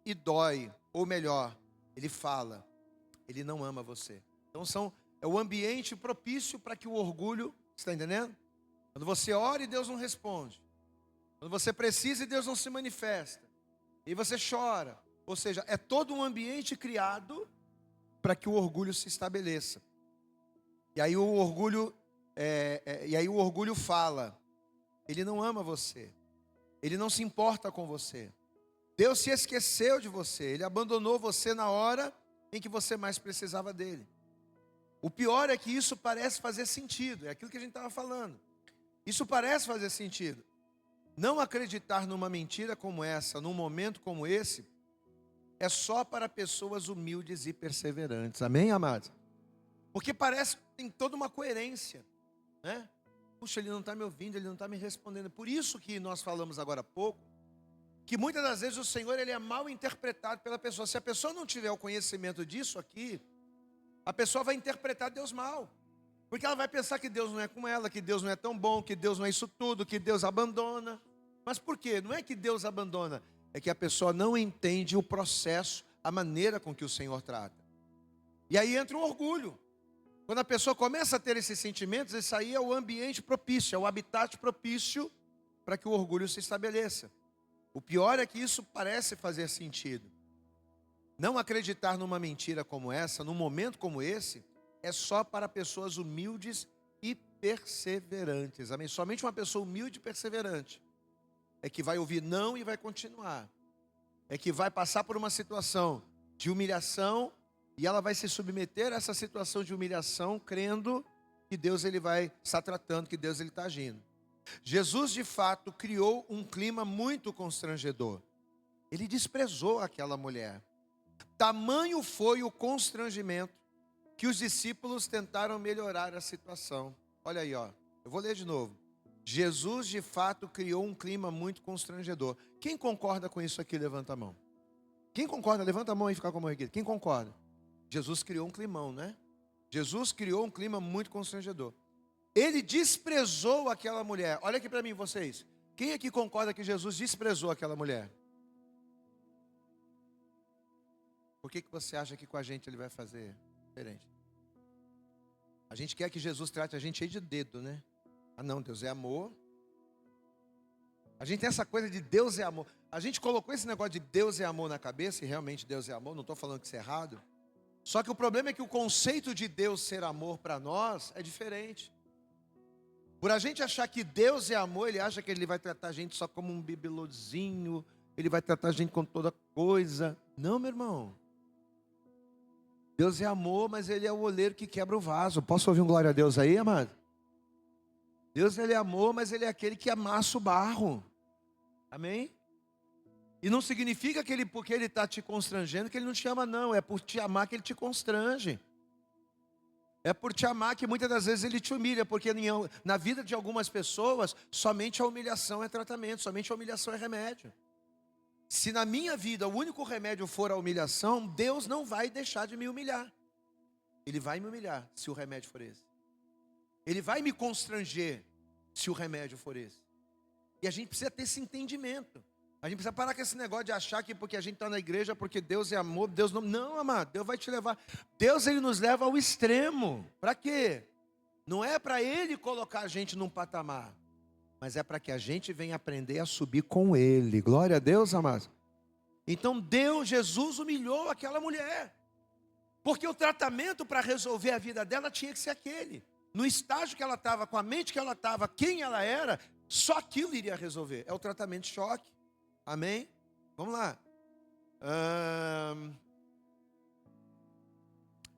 e dói, ou melhor, ele fala, ele não ama você. Então é o ambiente propício para que o orgulho, está entendendo? Quando você ora e Deus não responde, quando você precisa e Deus não se manifesta, e você chora, ou seja, é todo um ambiente criado para que o orgulho se estabeleça. E aí o orgulho fala, ele não ama você, ele não se importa com você, Deus se esqueceu de você, ele abandonou você na hora em que você mais precisava dele. O pior é que isso parece fazer sentido, é aquilo que a gente estava falando. Isso parece fazer sentido. Não acreditar numa mentira como essa, num momento como esse, é só para pessoas humildes e perseverantes. Amém, amados? Porque parece que tem toda uma coerência, né? Puxa, ele não está me ouvindo, ele não está me respondendo. Por isso que nós falamos agora há pouco, que muitas das vezes o Senhor ele é mal interpretado pela pessoa. Se a pessoa não tiver o conhecimento disso aqui, a pessoa vai interpretar Deus mal. Porque ela vai pensar que Deus não é com ela, que Deus não é tão bom, que Deus não é isso tudo, que Deus abandona. Mas por quê? Não é que Deus abandona, é que a pessoa não entende o processo, a maneira com que o Senhor trata. E aí entra o orgulho. Quando a pessoa começa a ter esses sentimentos, isso aí é o ambiente propício, é o habitat propício para que o orgulho se estabeleça. O pior é que isso parece fazer sentido. Não acreditar numa mentira como essa, num momento como esse, é só para pessoas humildes e perseverantes. Amém? Somente uma pessoa humilde e perseverante é que vai ouvir não e vai continuar. É que vai passar por uma situação de humilhação e ela vai se submeter a essa situação de humilhação, crendo que Deus ele vai estar tratando, que Deus ele está agindo. Jesus, de fato, criou um clima muito constrangedor. Ele desprezou aquela mulher. Tamanho foi o constrangimento que os discípulos tentaram melhorar a situação. Olha aí, ó. Eu vou ler de novo. Jesus, de fato, criou um clima muito constrangedor. Quem concorda com isso aqui, levanta a mão. Quem concorda? Levanta a mão e fica com a mão erguida. Quem concorda? Jesus criou um climão, né? Jesus criou um clima muito constrangedor. Ele desprezou aquela mulher. Olha aqui para mim, vocês. Quem aqui concorda que Jesus desprezou aquela mulher? Por que você acha que com a gente ele vai fazer diferente? A gente quer que Jesus trate a gente cheio de dedo, né? Ah não, Deus é amor. A gente tem essa coisa de Deus é amor. A gente colocou esse negócio de Deus é amor na cabeça, e realmente Deus é amor, não estou falando que isso é errado. Só que o problema é que o conceito de Deus ser amor para nós é diferente. Por a gente achar que Deus é amor, ele acha que ele vai tratar a gente só como um bibelozinho, ele vai tratar a gente com toda coisa. Não, meu irmão. Deus é amor, mas ele é o oleiro que quebra o vaso. Posso ouvir um glória a Deus aí, amado? Deus, ele é amor, mas ele é aquele que amassa o barro. Amém? E não significa que ele, porque ele está te constrangendo, que ele não te ama, não. É por te amar que ele te constrange. É por te amar que muitas das vezes ele te humilha. Porque na vida de algumas pessoas, somente a humilhação é tratamento, somente a humilhação é remédio. Se na minha vida o único remédio for a humilhação, Deus não vai deixar de me humilhar. Ele vai me humilhar se o remédio for esse. Ele vai me constranger se o remédio for esse. E a gente precisa ter esse entendimento. A gente precisa parar com esse negócio de achar que porque a gente está na igreja, porque Deus é amor, Deus não... Não, amado, Deus vai te levar. Deus, ele nos leva ao extremo. Para quê? Não é para ele colocar a gente num patamar, mas é para que a gente venha aprender a subir com ele. Glória a Deus, amados. Então Jesus humilhou aquela mulher. Porque o tratamento para resolver a vida dela tinha que ser aquele. No estágio que ela estava, com a mente que ela estava, quem ela era, só aquilo iria resolver. É o tratamento de choque. Amém? Vamos lá.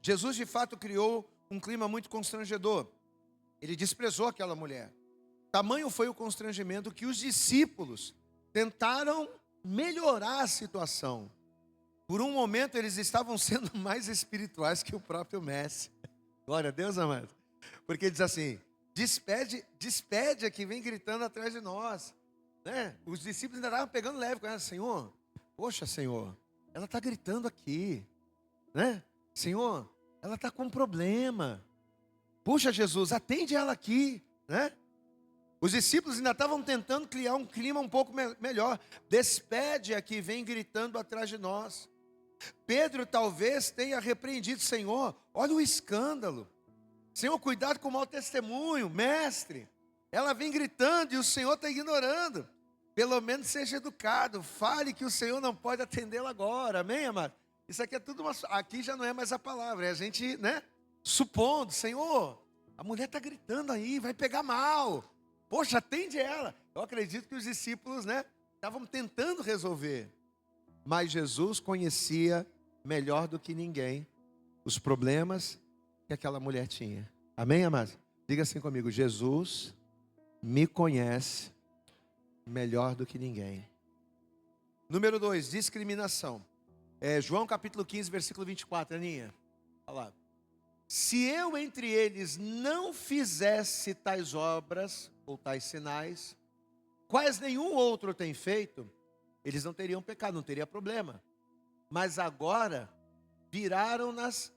Jesus de fato criou um clima muito constrangedor. Ele desprezou aquela mulher. Tamanho foi o constrangimento que os discípulos tentaram melhorar a situação. Por um momento eles estavam sendo mais espirituais que o próprio mestre. Glória a Deus, amado. Porque ele diz assim, despede a que vem gritando atrás de nós. Né? Os discípulos ainda estavam pegando leve com ela. Senhor, poxa Senhor, ela está gritando aqui. Né? Senhor, ela está com um problema. Puxa Jesus, atende ela aqui. Né? Os discípulos ainda estavam tentando criar um clima um pouco melhor. Despede a que vem gritando atrás de nós. Pedro talvez tenha repreendido, Senhor, olha o escândalo. Senhor, cuidado com o mau testemunho, mestre. Ela vem gritando e o Senhor está ignorando. Pelo menos seja educado, fale que o Senhor não pode atendê-la agora, amém, amado? Isso aqui é tudo aqui já não é mais a palavra, é a gente, né, supondo, Senhor, a mulher está gritando aí, vai pegar mal. Poxa, atende ela. Eu acredito que os discípulos, né, estavam tentando resolver. Mas Jesus conhecia melhor do que ninguém os problemas que aquela mulher tinha. Amém, amados? Diga assim comigo, Jesus me conhece melhor do que ninguém. Número 2, discriminação. João capítulo 15, versículo 24, Aninha. Olha lá. Se eu entre eles não fizesse tais obras ou tais sinais, quais nenhum outro tem feito, eles não teriam pecado, não teria problema. Mas agora viram-nas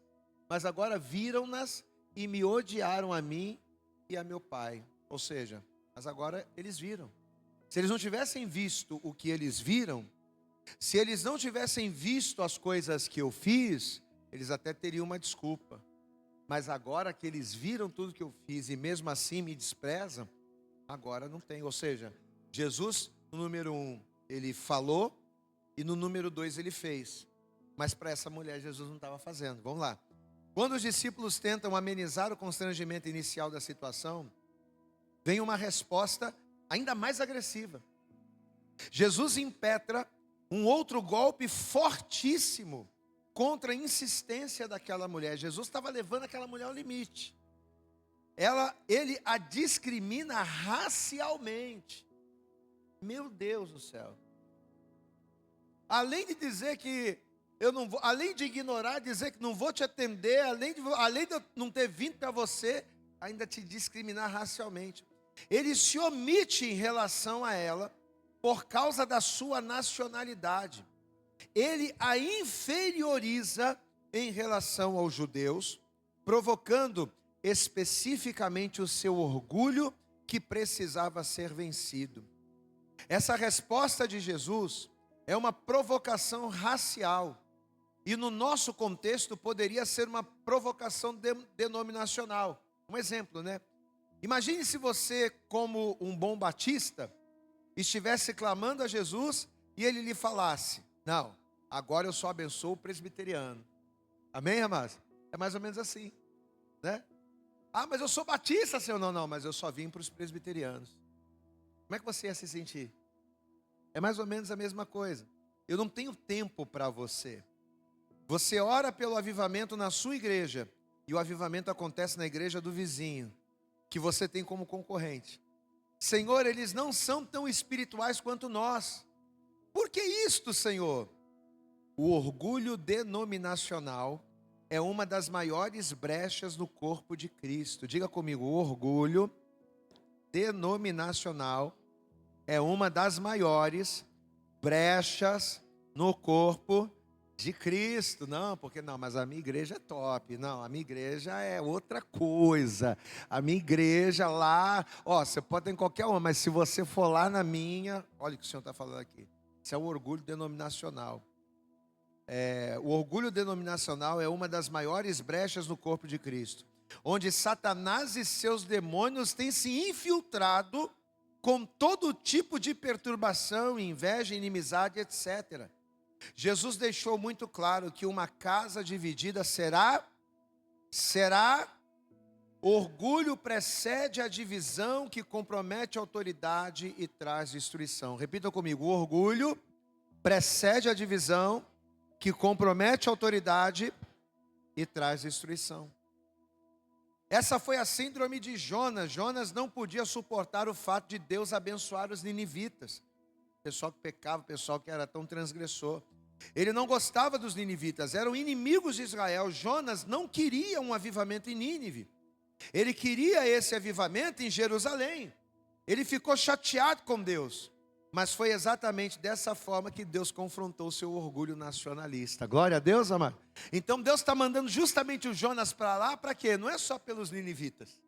e me odiaram a mim e a meu Pai. Ou seja, mas agora eles viram. Se eles não tivessem visto o que eles viram, se eles não tivessem visto as coisas que eu fiz, eles até teriam uma desculpa. Mas agora que eles viram tudo que eu fiz e mesmo assim me desprezam, agora não tem. Ou seja, Jesus, no número 1, ele falou e no número 2 ele fez. Mas para essa mulher Jesus não estava fazendo. Vamos lá. Quando os discípulos tentam amenizar o constrangimento inicial da situação, vem uma resposta ainda mais agressiva. Jesus impetra um outro golpe fortíssimo contra a insistência daquela mulher. Jesus estava levando aquela mulher ao limite. Ele a discrimina racialmente. Meu Deus do céu. Além de dizer que eu não vou, além de ignorar, dizer que não vou te atender, além de eu não ter vindo para você, ainda te discriminar racialmente. Ele se omite em relação a ela por causa da sua nacionalidade. Ele a inferioriza em relação aos judeus, provocando especificamente o seu orgulho que precisava ser vencido. Essa resposta de Jesus é uma provocação racial. E no nosso contexto poderia ser uma provocação denominacional. Um exemplo, né? Imagine se você, como um bom batista, estivesse clamando a Jesus e ele lhe falasse: não, agora eu só abençoo o presbiteriano. Amém, amados? É mais ou menos assim, né? Ah, mas eu sou batista, Senhor. Não, mas eu só vim para os presbiterianos. Como é que você ia se sentir? É mais ou menos a mesma coisa. Eu não tenho tempo para você. Você ora pelo avivamento na sua igreja e o avivamento acontece na igreja do vizinho, que você tem como concorrente. Senhor, eles não são tão espirituais quanto nós. Por que isto, Senhor? O orgulho denominacional é uma das maiores brechas no corpo de Cristo. Diga comigo, o orgulho denominacional é uma das maiores brechas no corpo de Cristo. Não, porque não, mas a minha igreja é top. Não, a minha igreja é outra coisa. A minha igreja lá, ó, você pode ter em qualquer uma, mas se você for lá na minha, olha o que o Senhor está falando aqui. Isso é o orgulho denominacional. O orgulho denominacional é uma das maiores brechas no corpo de Cristo, onde Satanás e seus demônios têm se infiltrado com todo tipo de perturbação, inveja, inimizade, etc. Jesus deixou muito claro que uma casa dividida será, orgulho precede a divisão que compromete a autoridade e traz destruição. Repita comigo, o orgulho precede a divisão que compromete a autoridade e traz destruição. Essa foi a síndrome de Jonas. Jonas não podia suportar o fato de Deus abençoar os ninivitas. O pessoal que pecava, o pessoal que era tão transgressor. Ele não gostava dos ninivitas, eram inimigos de Israel. Jonas não queria um avivamento em Nínive. Ele queria esse avivamento em Jerusalém. Ele ficou chateado com Deus. Mas foi exatamente dessa forma que Deus confrontou o seu orgulho nacionalista. Glória a Deus, amado. Então Deus está mandando justamente o Jonas para lá, para quê? Não é só pelos ninivitas.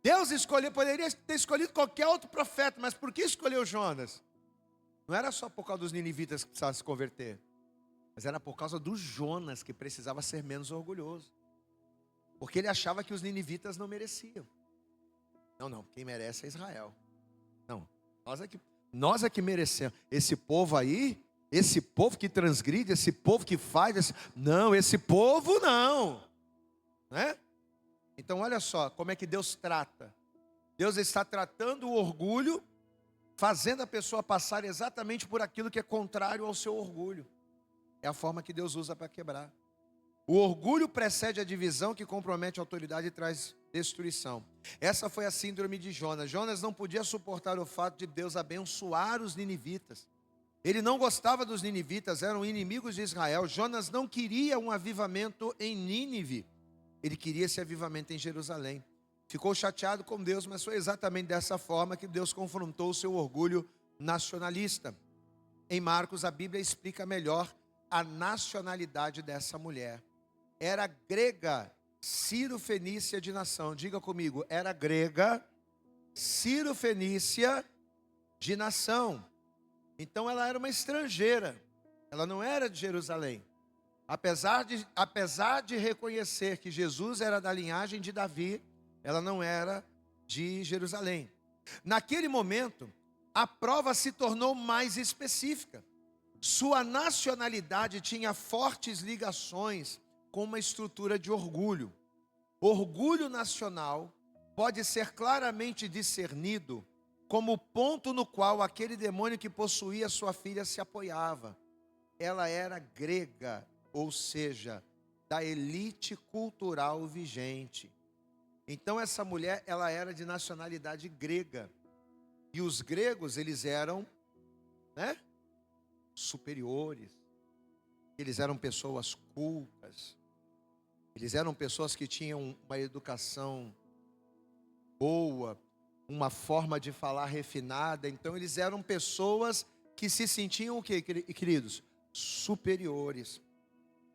Deus poderia ter escolhido qualquer outro profeta, mas por que escolheu Jonas? Não era só por causa dos ninivitas que precisavam se converter, mas era por causa do Jonas que precisava ser menos orgulhoso. Porque ele achava que os ninivitas não mereciam. Não, quem merece é Israel. Não, nós é que merecemos. Esse povo aí, esse povo que transgride, esse povo que faz, não, esse povo não. Né? Então olha só como é que Deus trata. Deus está tratando o orgulho, fazendo a pessoa passar exatamente por aquilo que é contrário ao seu orgulho. É a forma que Deus usa para quebrar. O orgulho precede a divisão que compromete a autoridade e traz destruição. Essa foi a síndrome de Jonas. Jonas não podia suportar o fato de Deus abençoar os ninivitas. Ele não gostava dos ninivitas, eram inimigos de Israel. Jonas não queria um avivamento em Nínive. Ele queria esse avivamento em Jerusalém. Ficou chateado com Deus, mas foi exatamente dessa forma que Deus confrontou o seu orgulho nacionalista. Em Marcos, a Bíblia explica melhor a nacionalidade dessa mulher. Era grega, Ciro-fenícia de nação. Diga comigo, era grega, Ciro-fenícia de nação. Então ela era uma estrangeira. Ela não era de Jerusalém. Apesar de reconhecer que Jesus era da linhagem de Davi, ela não era de Jerusalém. Naquele momento, a prova se tornou mais específica. Sua nacionalidade tinha fortes ligações com uma estrutura de orgulho. Orgulho nacional pode ser claramente discernido como o ponto no qual aquele demônio que possuía sua filha se apoiava. Ela era grega, ou seja, da elite cultural vigente. Então essa mulher, ela era de nacionalidade grega. E os gregos, eles eram, superiores. Eles eram pessoas cultas. Eles eram pessoas que tinham uma educação boa, uma forma de falar refinada. Então eles eram pessoas que se sentiam o quê, queridos? Superiores.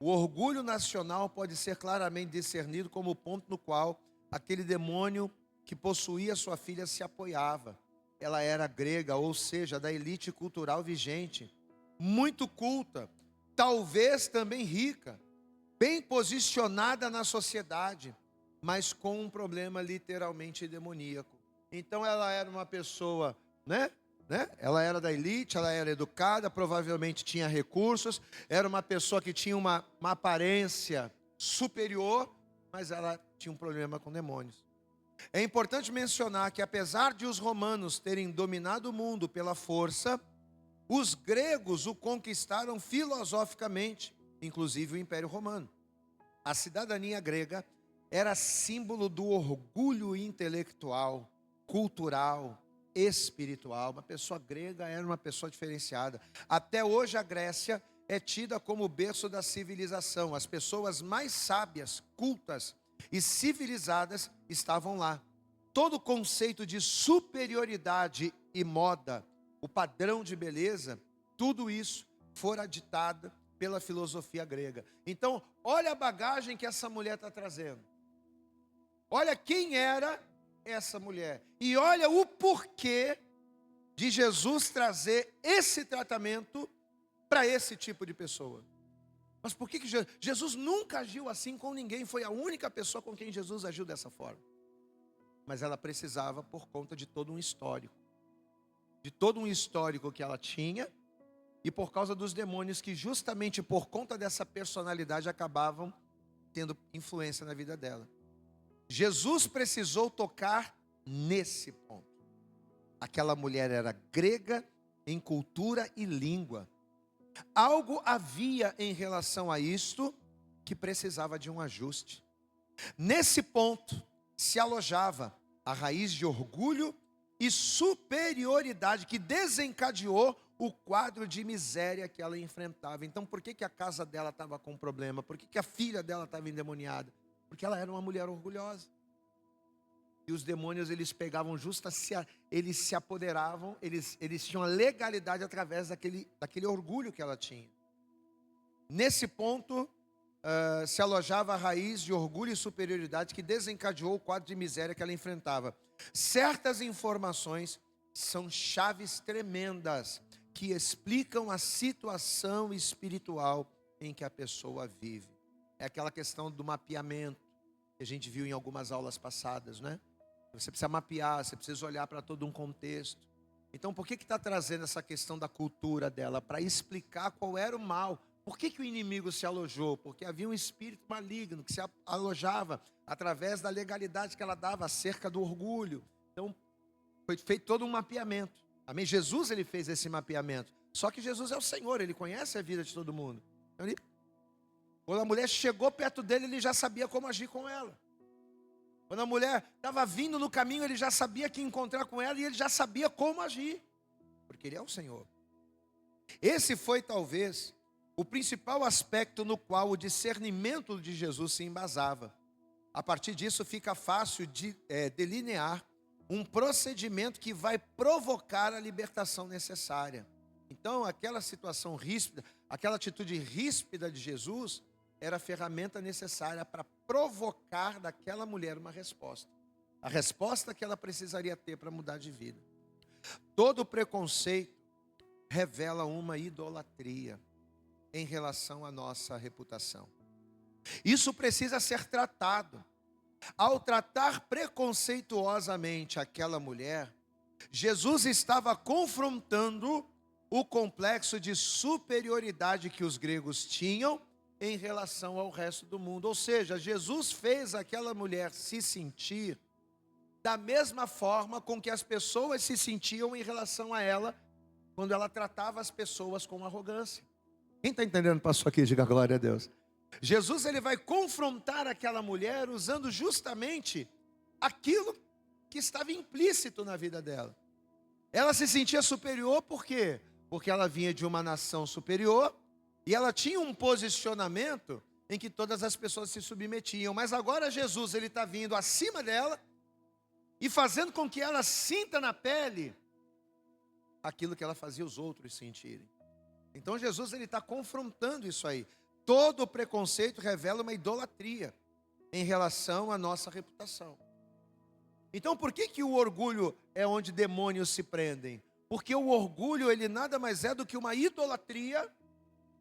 O orgulho nacional pode ser claramente discernido como o ponto no qual aquele demônio que possuía sua filha se apoiava. Ela era grega, ou seja, da elite cultural vigente, muito culta, talvez também rica, bem posicionada na sociedade, mas com um problema literalmente demoníaco. Então ela era uma pessoa, né? Ela era da elite, ela era educada, provavelmente tinha recursos, era uma pessoa que tinha uma aparência superior, mas ela tinha um problema com demônios. É importante mencionar que apesar de os romanos terem dominado o mundo pela força, os gregos o conquistaram filosoficamente, inclusive o Império Romano. A cidadania grega era símbolo do orgulho intelectual, cultural, espiritual. Uma pessoa grega era uma pessoa diferenciada. Até hoje a Grécia é tida como o berço da civilização. As pessoas mais sábias, cultas e civilizadas estavam lá. Todo o conceito de superioridade e moda, o padrão de beleza, tudo isso fora ditado pela filosofia grega. Então, olha a bagagem que essa mulher está trazendo. Olha quem era essa mulher. E olha o porquê de Jesus trazer esse tratamento para esse tipo de pessoa. Mas por que Jesus nunca agiu assim com ninguém? Foi a única pessoa com quem Jesus agiu dessa forma. Mas ela precisava por conta de todo um histórico. De todo um histórico que ela tinha. E por causa dos demônios que justamente por conta dessa personalidade acabavam tendo influência na vida dela. Jesus precisou tocar nesse ponto. Aquela mulher era grega em cultura e língua. Algo havia em relação a isto que precisava de um ajuste. Nesse ponto se alojava a raiz de orgulho e superioridade que desencadeou o quadro de miséria que ela enfrentava. Então por que a casa dela estava com problema? Por que a filha dela estava endemoniada? Porque ela era uma mulher orgulhosa. E os demônios, eles pegavam eles se apoderavam, eles tinham a legalidade através daquele orgulho que ela tinha. Nesse ponto, se alojava a raiz de orgulho e superioridade que desencadeou o quadro de miséria que ela enfrentava. Certas informações são chaves tremendas que explicam a situação espiritual em que a pessoa vive. É aquela questão do mapeamento que a gente viu em algumas aulas passadas, né? Você precisa mapear, você precisa olhar para todo um contexto. Então, por que está trazendo essa questão da cultura dela? Para explicar qual era o mal. Por que o inimigo se alojou? Porque havia um espírito maligno que se alojava através da legalidade que ela dava acerca do orgulho. Então, foi feito todo um mapeamento. Amém? Jesus, ele fez esse mapeamento. Só que Jesus é o Senhor, ele conhece a vida de todo mundo. Então, quando a mulher chegou perto dele, ele já sabia como agir com ela. Quando a mulher estava vindo no caminho, ele já sabia que ia encontrar com ela e ele já sabia como agir. Porque ele é o Senhor. Esse foi talvez o principal aspecto no qual o discernimento de Jesus se embasava. A partir disso fica fácil de delinear um procedimento que vai provocar a libertação necessária. Então aquela situação ríspida, aquela atitude ríspida de Jesus era a ferramenta necessária para provocar daquela mulher uma resposta. A resposta que ela precisaria ter para mudar de vida. Todo preconceito revela uma idolatria em relação à nossa reputação. Isso precisa ser tratado. Ao tratar preconceituosamente aquela mulher, Jesus estava confrontando o complexo de superioridade que os gregos tinham em relação ao resto do mundo. Ou seja, Jesus fez aquela mulher se sentir da mesma forma com que as pessoas se sentiam em relação a ela, quando ela tratava as pessoas com arrogância. Quem está entendendo, passou aqui, diga glória a Deus. Jesus, ele vai confrontar aquela mulher usando justamente aquilo que estava implícito na vida dela. Ela se sentia superior por quê? Porque ela vinha de uma nação superior, E ela tinha um posicionamento em que todas as pessoas se submetiam. Mas agora Jesus, ele está vindo acima dela e fazendo com que ela sinta na pele aquilo que ela fazia os outros sentirem. Então Jesus, ele está confrontando isso aí. Todo preconceito revela uma idolatria em relação à nossa reputação. Então por que o orgulho é onde demônios se prendem? Porque o orgulho, ele nada mais é do que uma idolatria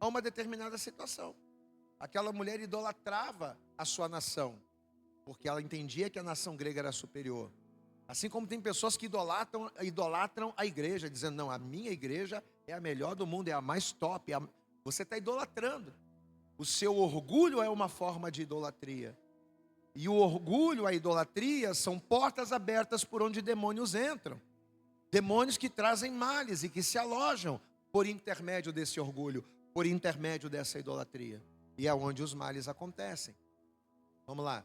a uma determinada situação. Aquela mulher idolatrava a sua nação, porque ela entendia que a nação grega era superior. Assim como tem pessoas que idolatram a igreja, dizendo, não, a minha igreja é a melhor do mundo, é a mais top. Você está idolatrando. O seu orgulho é uma forma de idolatria. E o orgulho, a idolatria, são portas abertas por onde demônios entram. Demônios que trazem males e que se alojam por intermédio desse orgulho, por intermédio dessa idolatria. E é onde os males acontecem. Vamos lá.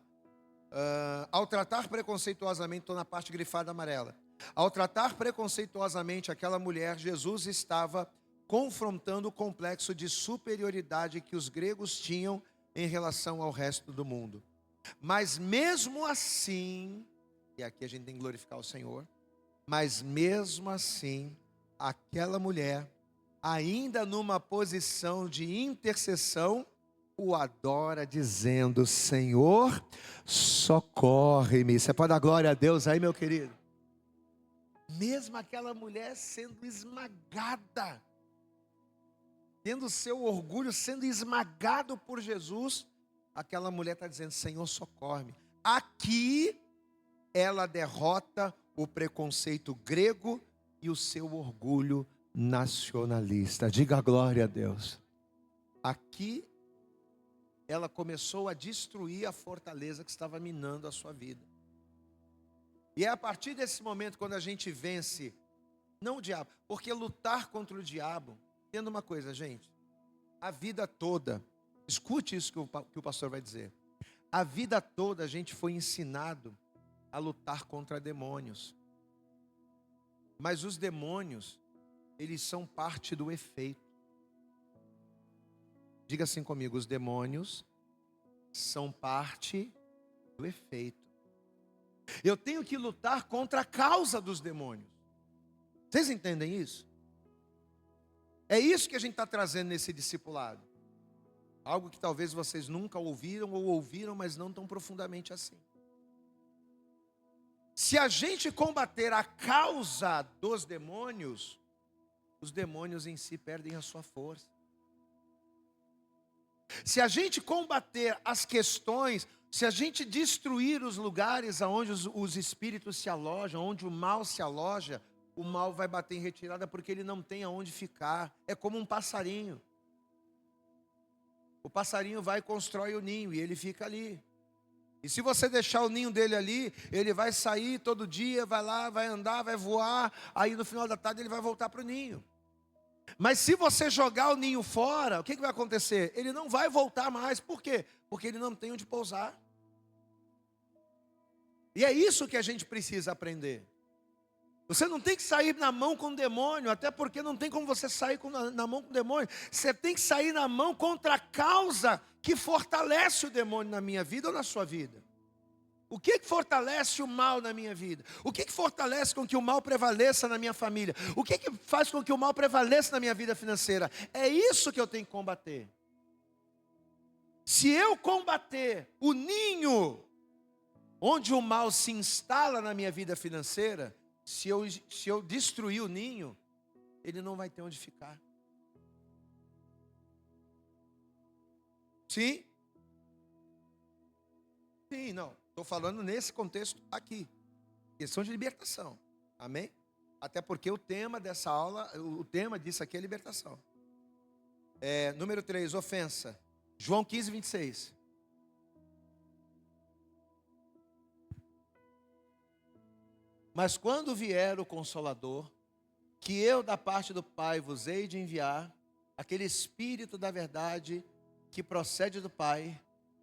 Ao tratar preconceituosamente, estou na parte grifada amarela. Ao tratar preconceituosamente aquela mulher, Jesus estava confrontando o complexo de superioridade que os gregos tinham em relação ao resto do mundo. Mas mesmo assim, e aqui a gente tem que glorificar o Senhor, mas mesmo assim, aquela mulher, ainda numa posição de intercessão, o adora dizendo, Senhor, socorre-me. Você pode dar glória a Deus aí, meu querido? Mesmo aquela mulher sendo esmagada, tendo seu orgulho sendo esmagado por Jesus, aquela mulher está dizendo, Senhor, socorre-me. Aqui, ela derrota o preconceito grego e o seu orgulho nacionalista. Diga glória a Deus. Aqui, ela começou a destruir a fortaleza que estava minando a sua vida. E é a partir desse momento, quando a gente vence, não o diabo, porque lutar contra o diabo, entenda uma coisa, gente, a vida toda, escute isso que o pastor vai dizer, a vida toda a gente foi ensinado a lutar contra demônios, mas os demônios, eles são parte do efeito. Diga assim comigo, os demônios são parte do efeito. Eu tenho que lutar contra a causa dos demônios. Vocês entendem isso? É isso que a gente está trazendo nesse discipulado. Algo que talvez vocês nunca ouviram ou ouviram, mas não tão profundamente assim. Se a gente combater a causa dos demônios, os demônios em si perdem a sua força. Se a gente combater as questões, se a gente destruir os lugares onde os espíritos se alojam, onde o mal se aloja, o mal vai bater em retirada porque ele não tem aonde ficar. É como um passarinho. O passarinho vai e constrói o ninho e ele fica ali. E se você deixar o ninho dele ali, ele vai sair todo dia, vai lá, vai andar, vai voar, aí no final da tarde ele vai voltar para o ninho. Mas se você jogar o ninho fora, o que vai acontecer? Ele não vai voltar mais. Por quê? Porque ele não tem onde pousar. E é isso que a gente precisa aprender. Você não tem que sair na mão com o demônio, até porque não tem como você sair na mão com o demônio. Você tem que sair na mão contra a causa que fortalece o demônio na minha vida ou na sua vida. O que fortalece o mal na minha vida? O que fortalece com que o mal prevaleça na minha família? O que faz com que o mal prevaleça na minha vida financeira? É isso que eu tenho que combater. Se eu combater o ninho onde o mal se instala na minha vida financeira, se eu destruir o ninho, ele não vai ter onde ficar. Sim? Sim, não. Estou falando nesse contexto aqui. Questão de libertação. Amém? Até porque o tema dessa aula, o tema disso aqui é libertação. Número 3, ofensa. João 15, 26. Mas quando vier o Consolador, que eu da parte do Pai vos hei de enviar, aquele Espírito da verdade que procede do Pai,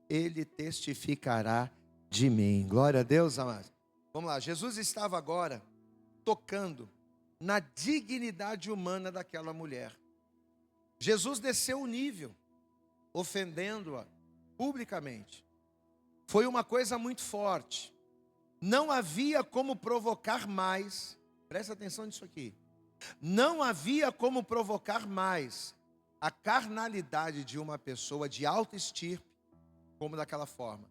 ele testificará de mim. Glória a Deus, amados. Vamos lá, Jesus estava agora tocando na dignidade humana daquela mulher. Jesus desceu o nível, ofendendo-a publicamente. Foi uma coisa muito forte. Não havia como provocar mais, presta atenção nisso aqui. Não havia como provocar mais a carnalidade de uma pessoa de alta estirpe, como daquela forma.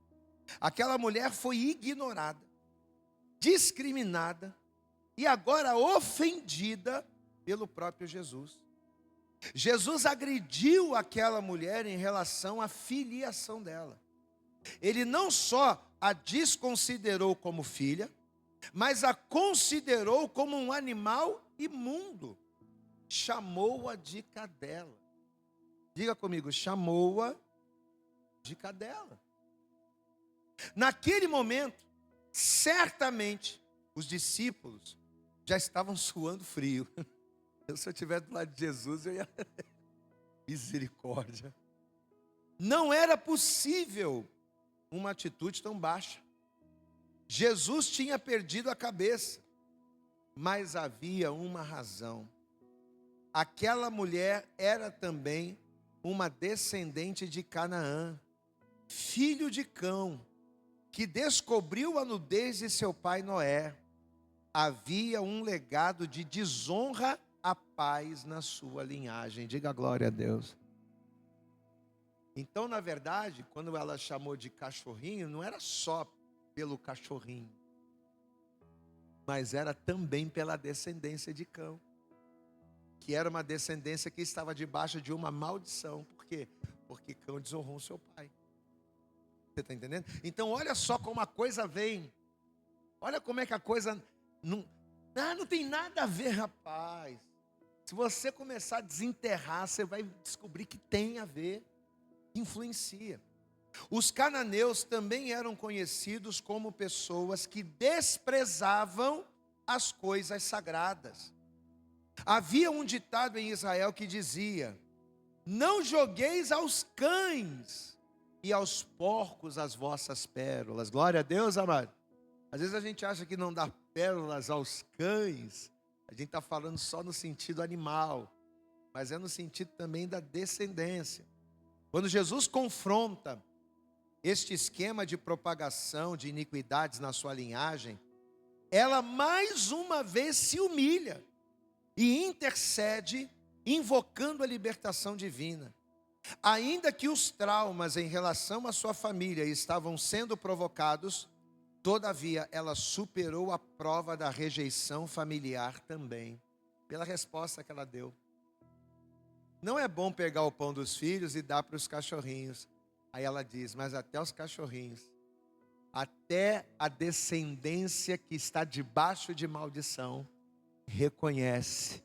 Aquela mulher foi ignorada, discriminada e agora ofendida pelo próprio Jesus. Jesus agrediu aquela mulher em relação à filiação dela. Ele não só a desconsiderou como filha, mas a considerou como um animal imundo. Chamou-a de cadela. Diga comigo, chamou-a de cadela. Naquele momento, certamente, os discípulos já estavam suando frio. Se eu estivesse do lado de Jesus, eu ia... Misericórdia. Não era possível uma atitude tão baixa. Jesus tinha perdido a cabeça, mas havia uma razão. Aquela mulher era também uma descendente de Canaã, filho de Cão, que descobriu a nudez de seu pai Noé. Havia um legado de desonra à paz na sua linhagem. Diga glória a Deus. Então, na verdade, quando ela chamou de cachorrinho, não era só pelo cachorrinho, mas era também pela descendência de Cão, que era uma descendência que estava debaixo de uma maldição. Por quê? Porque Cão desonrou seu pai. Você está entendendo? Então olha só como a coisa vem. Olha como é que a coisa não tem nada a ver, rapaz. Se você começar a desenterrar, você vai descobrir que tem a ver, influencia. Os cananeus também eram conhecidos como pessoas que desprezavam as coisas sagradas. Havia um ditado em Israel que dizia: não jogueis aos cães e aos porcos as vossas pérolas. Glória a Deus, amado. Às vezes a gente acha que não dá pérolas aos cães. A gente está falando só no sentido animal, mas é no sentido também da descendência. Quando Jesus confronta este esquema de propagação de iniquidades na sua linhagem, ela mais uma vez se humilha e intercede, invocando a libertação divina. Ainda que os traumas em relação à sua família estavam sendo provocados, todavia ela superou a prova da rejeição familiar também, pela resposta que ela deu. Não é bom pegar o pão dos filhos e dar para os cachorrinhos. Aí ela diz, mas até os cachorrinhos, até a descendência que está debaixo de maldição, reconhece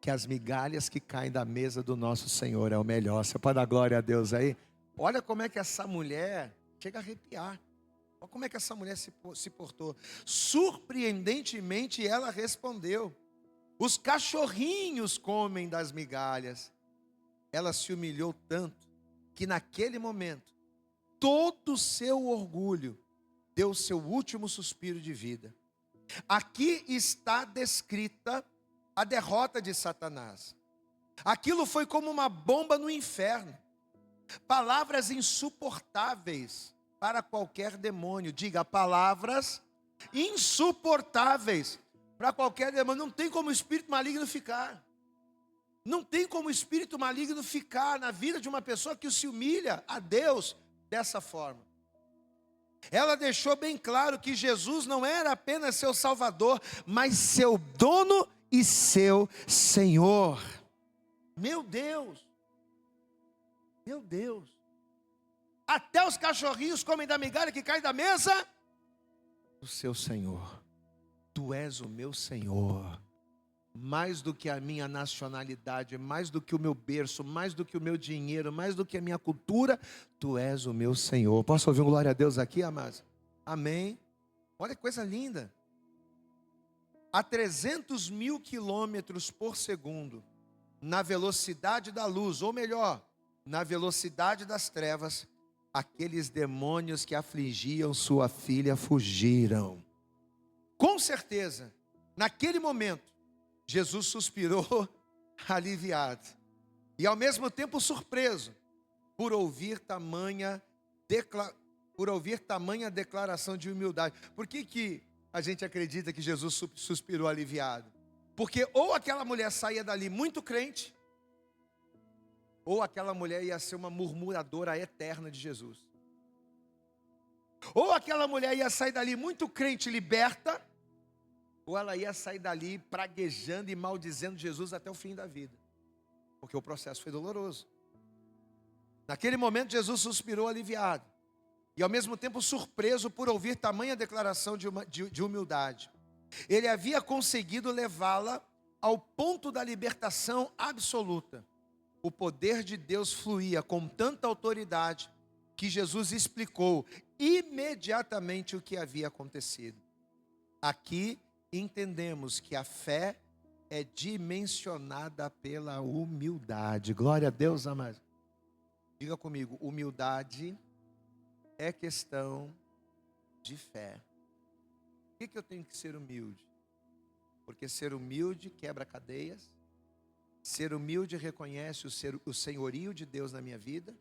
que as migalhas que caem da mesa do nosso Senhor é o melhor. Você pode dar glória a Deus aí? Olha como é que essa mulher, chega a arrepiar. Olha como é que essa mulher se portou. Surpreendentemente ela respondeu: os cachorrinhos comem das migalhas. Ela se humilhou tanto que naquele momento todo o seu orgulho deu o seu último suspiro de vida. Aqui está descrita a derrota de Satanás. Aquilo foi como uma bomba no inferno. Palavras insuportáveis para qualquer demônio. Diga, palavras insuportáveis para qualquer demônio. Não tem como o espírito maligno ficar. Não tem como o espírito maligno ficar na vida de uma pessoa que se humilha a Deus dessa forma. Ela deixou bem claro que Jesus não era apenas seu Salvador, mas seu dono e seu Senhor. Meu Deus, meu Deus. Até os cachorrinhos comem da migalha que cai da mesa do seu Senhor. Tu és o meu Senhor. Mais do que a minha nacionalidade, mais do que o meu berço, mais do que o meu dinheiro, mais do que a minha cultura, tu és o meu Senhor. Posso ouvir um glória a Deus aqui, amados? Amém. Olha que coisa linda. A 300 mil quilômetros por segundo, na velocidade da luz, ou melhor, na velocidade das trevas, aqueles demônios que afligiam sua filha fugiram. Com certeza, naquele momento, Jesus suspirou aliviado e ao mesmo tempo surpreso por ouvir tamanha declaração de humildade. Por que a gente acredita que Jesus suspirou aliviado? Porque ou aquela mulher saía dali muito crente, ou aquela mulher ia ser uma murmuradora eterna de Jesus. Ou aquela mulher ia sair dali muito crente, liberta, ou ela ia sair dali praguejando e maldizendo Jesus até o fim da vida. Porque o processo foi doloroso. Naquele momento Jesus suspirou aliviado. E ao mesmo tempo surpreso por ouvir tamanha declaração de humildade. Ele havia conseguido levá-la ao ponto da libertação absoluta. O poder de Deus fluía com tanta autoridade que Jesus explicou imediatamente o que havia acontecido. Aqui entendemos que a fé é dimensionada pela humildade. Glória a Deus, amados. Diga comigo, humildade é questão de fé. Por que eu tenho que ser humilde? Porque ser humilde quebra cadeias. Ser humilde reconhece o senhorio de Deus na minha vida.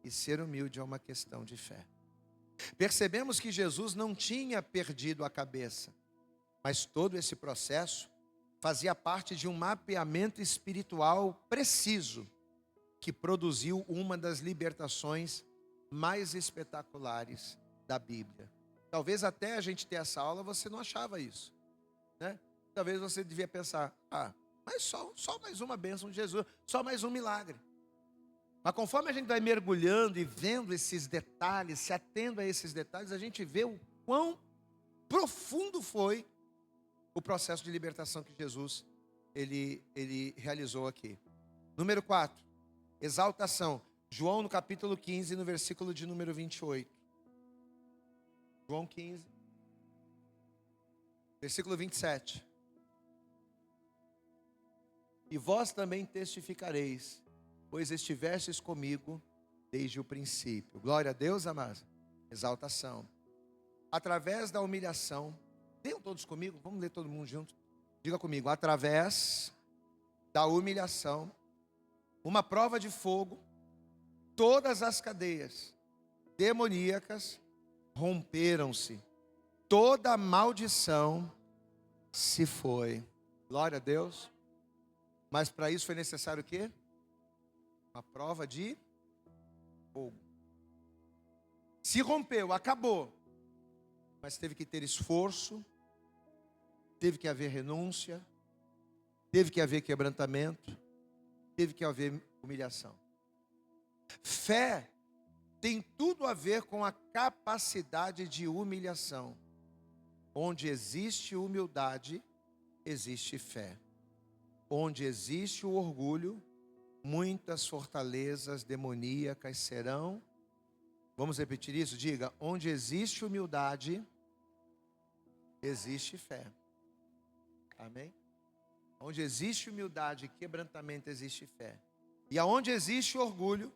E ser humilde é uma questão de fé. Percebemos que Jesus não tinha perdido a cabeça, mas todo esse processo fazia parte de um mapeamento espiritual preciso, que produziu uma das libertações mais espetaculares da Bíblia. Talvez até a gente ter essa aula você não achava isso, né? Talvez você devia pensar, mas só mais uma bênção de Jesus, só mais um milagre. Mas conforme a gente vai mergulhando e vendo esses detalhes, se atendo a esses detalhes, a gente vê o quão profundo foi o processo de libertação que Jesus ele realizou aqui. Número 4, exaltação. João no capítulo 15, no versículo de número 28. João 15, versículo 27. E vós também testificareis, pois estivestes comigo desde o princípio. Glória a Deus, amados. Exaltação. Através da humilhação. Leiam todos comigo, vamos ler todo mundo junto. Diga comigo, através da humilhação, uma prova de fogo, todas as cadeias demoníacas romperam-se. Toda maldição se foi. Glória a Deus. Mas para isso foi necessário o quê? Uma prova de fogo. Se rompeu, acabou. Mas teve que ter esforço, teve que haver renúncia, teve que haver quebrantamento, teve que haver humilhação. Fé tem tudo a ver com a capacidade de humilhação. Onde existe humildade, existe fé. Onde existe o orgulho, muitas fortalezas demoníacas serão. Vamos repetir isso? Diga, onde existe humildade, existe fé. Amém? Onde existe humildade e quebrantamento, existe fé. E aonde existe orgulho,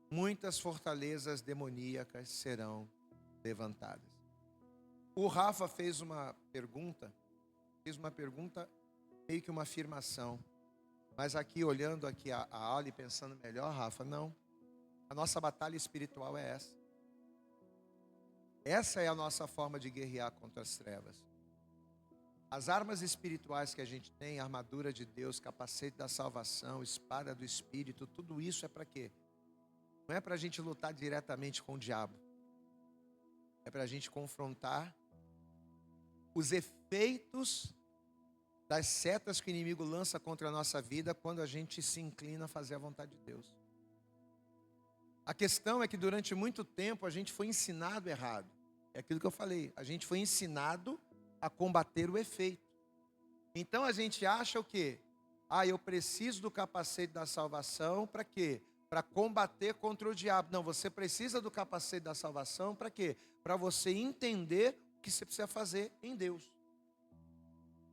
muitas fortalezas demoníacas serão levantadas. O Rafa fez uma pergunta meio que uma afirmação. Mas aqui, olhando aqui a aula e pensando melhor, Rafa, não. A nossa batalha espiritual é essa. Essa é a nossa forma de guerrear contra as trevas. As armas espirituais que a gente tem, a armadura de Deus, capacete da salvação, espada do Espírito, tudo isso é para quê? Não é para a gente lutar diretamente com o diabo. É para a gente confrontar os efeitos das setas que o inimigo lança contra a nossa vida quando a gente se inclina a fazer a vontade de Deus. A questão é que durante muito tempo a gente foi ensinado errado. É aquilo que eu falei, a gente foi ensinado a combater o efeito. Então a gente acha o quê? Eu preciso do capacete da salvação para quê? Para combater contra o diabo. Não, você precisa do capacete da salvação para quê? Para você entender o que você precisa fazer em Deus.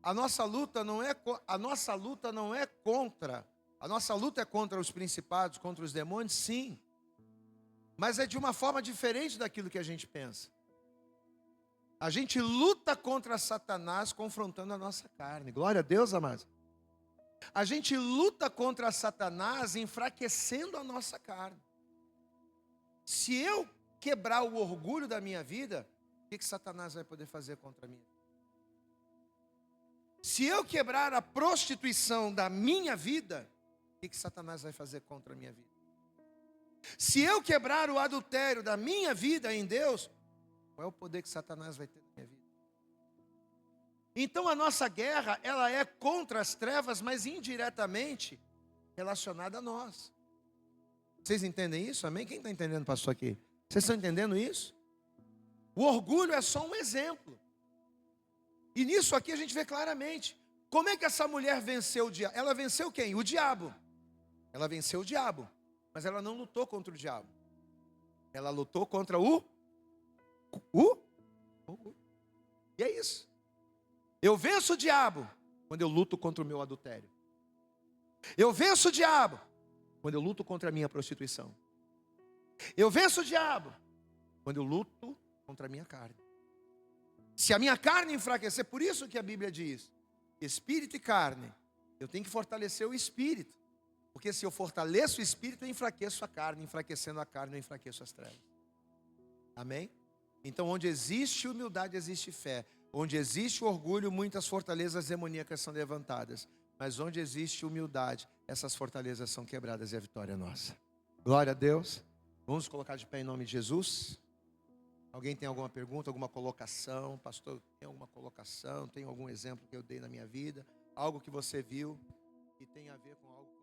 A nossa luta é contra os principados, contra os demônios, sim. Mas é de uma forma diferente daquilo que a gente pensa. A gente luta contra Satanás confrontando a nossa carne. Glória a Deus, amados. A gente luta contra Satanás enfraquecendo a nossa carne. Se eu quebrar o orgulho da minha vida, o que Satanás vai poder fazer contra mim? Se eu quebrar a prostituição da minha vida, o que Satanás vai fazer contra a minha vida? Se eu quebrar o adultério da minha vida em Deus, qual é o poder que Satanás vai ter na minha vida? Então a nossa guerra, ela é contra as trevas, mas indiretamente relacionada a nós. Vocês entendem isso? Amém? Quem está entendendo, pastor, aqui? Vocês estão entendendo isso? O orgulho é só um exemplo. E nisso aqui a gente vê claramente. Como é que essa mulher venceu o diabo? Ela venceu quem? O diabo. Ela venceu o diabo. Mas ela não lutou contra o diabo. Ela lutou contra o. E é isso. Eu venço o diabo quando eu luto contra o meu adultério. Eu venço o diabo quando eu luto contra a minha prostituição. Eu venço o diabo quando eu luto contra a minha carne. Se a minha carne enfraquecer, por isso que a Bíblia diz, espírito e carne, eu tenho que fortalecer o espírito. Porque se eu fortaleço o espírito, eu enfraqueço a carne. Enfraquecendo a carne, eu enfraqueço as trevas. Amém? Então, onde existe humildade, existe fé. Onde existe orgulho, muitas fortalezas demoníacas são levantadas. Mas onde existe humildade, essas fortalezas são quebradas e a vitória é nossa. Glória a Deus. Vamos colocar de pé em nome de Jesus. Alguém tem alguma pergunta, alguma colocação? Pastor, tem alguma colocação? Tem algum exemplo que eu dei na minha vida? Algo que você viu que tem a ver com algo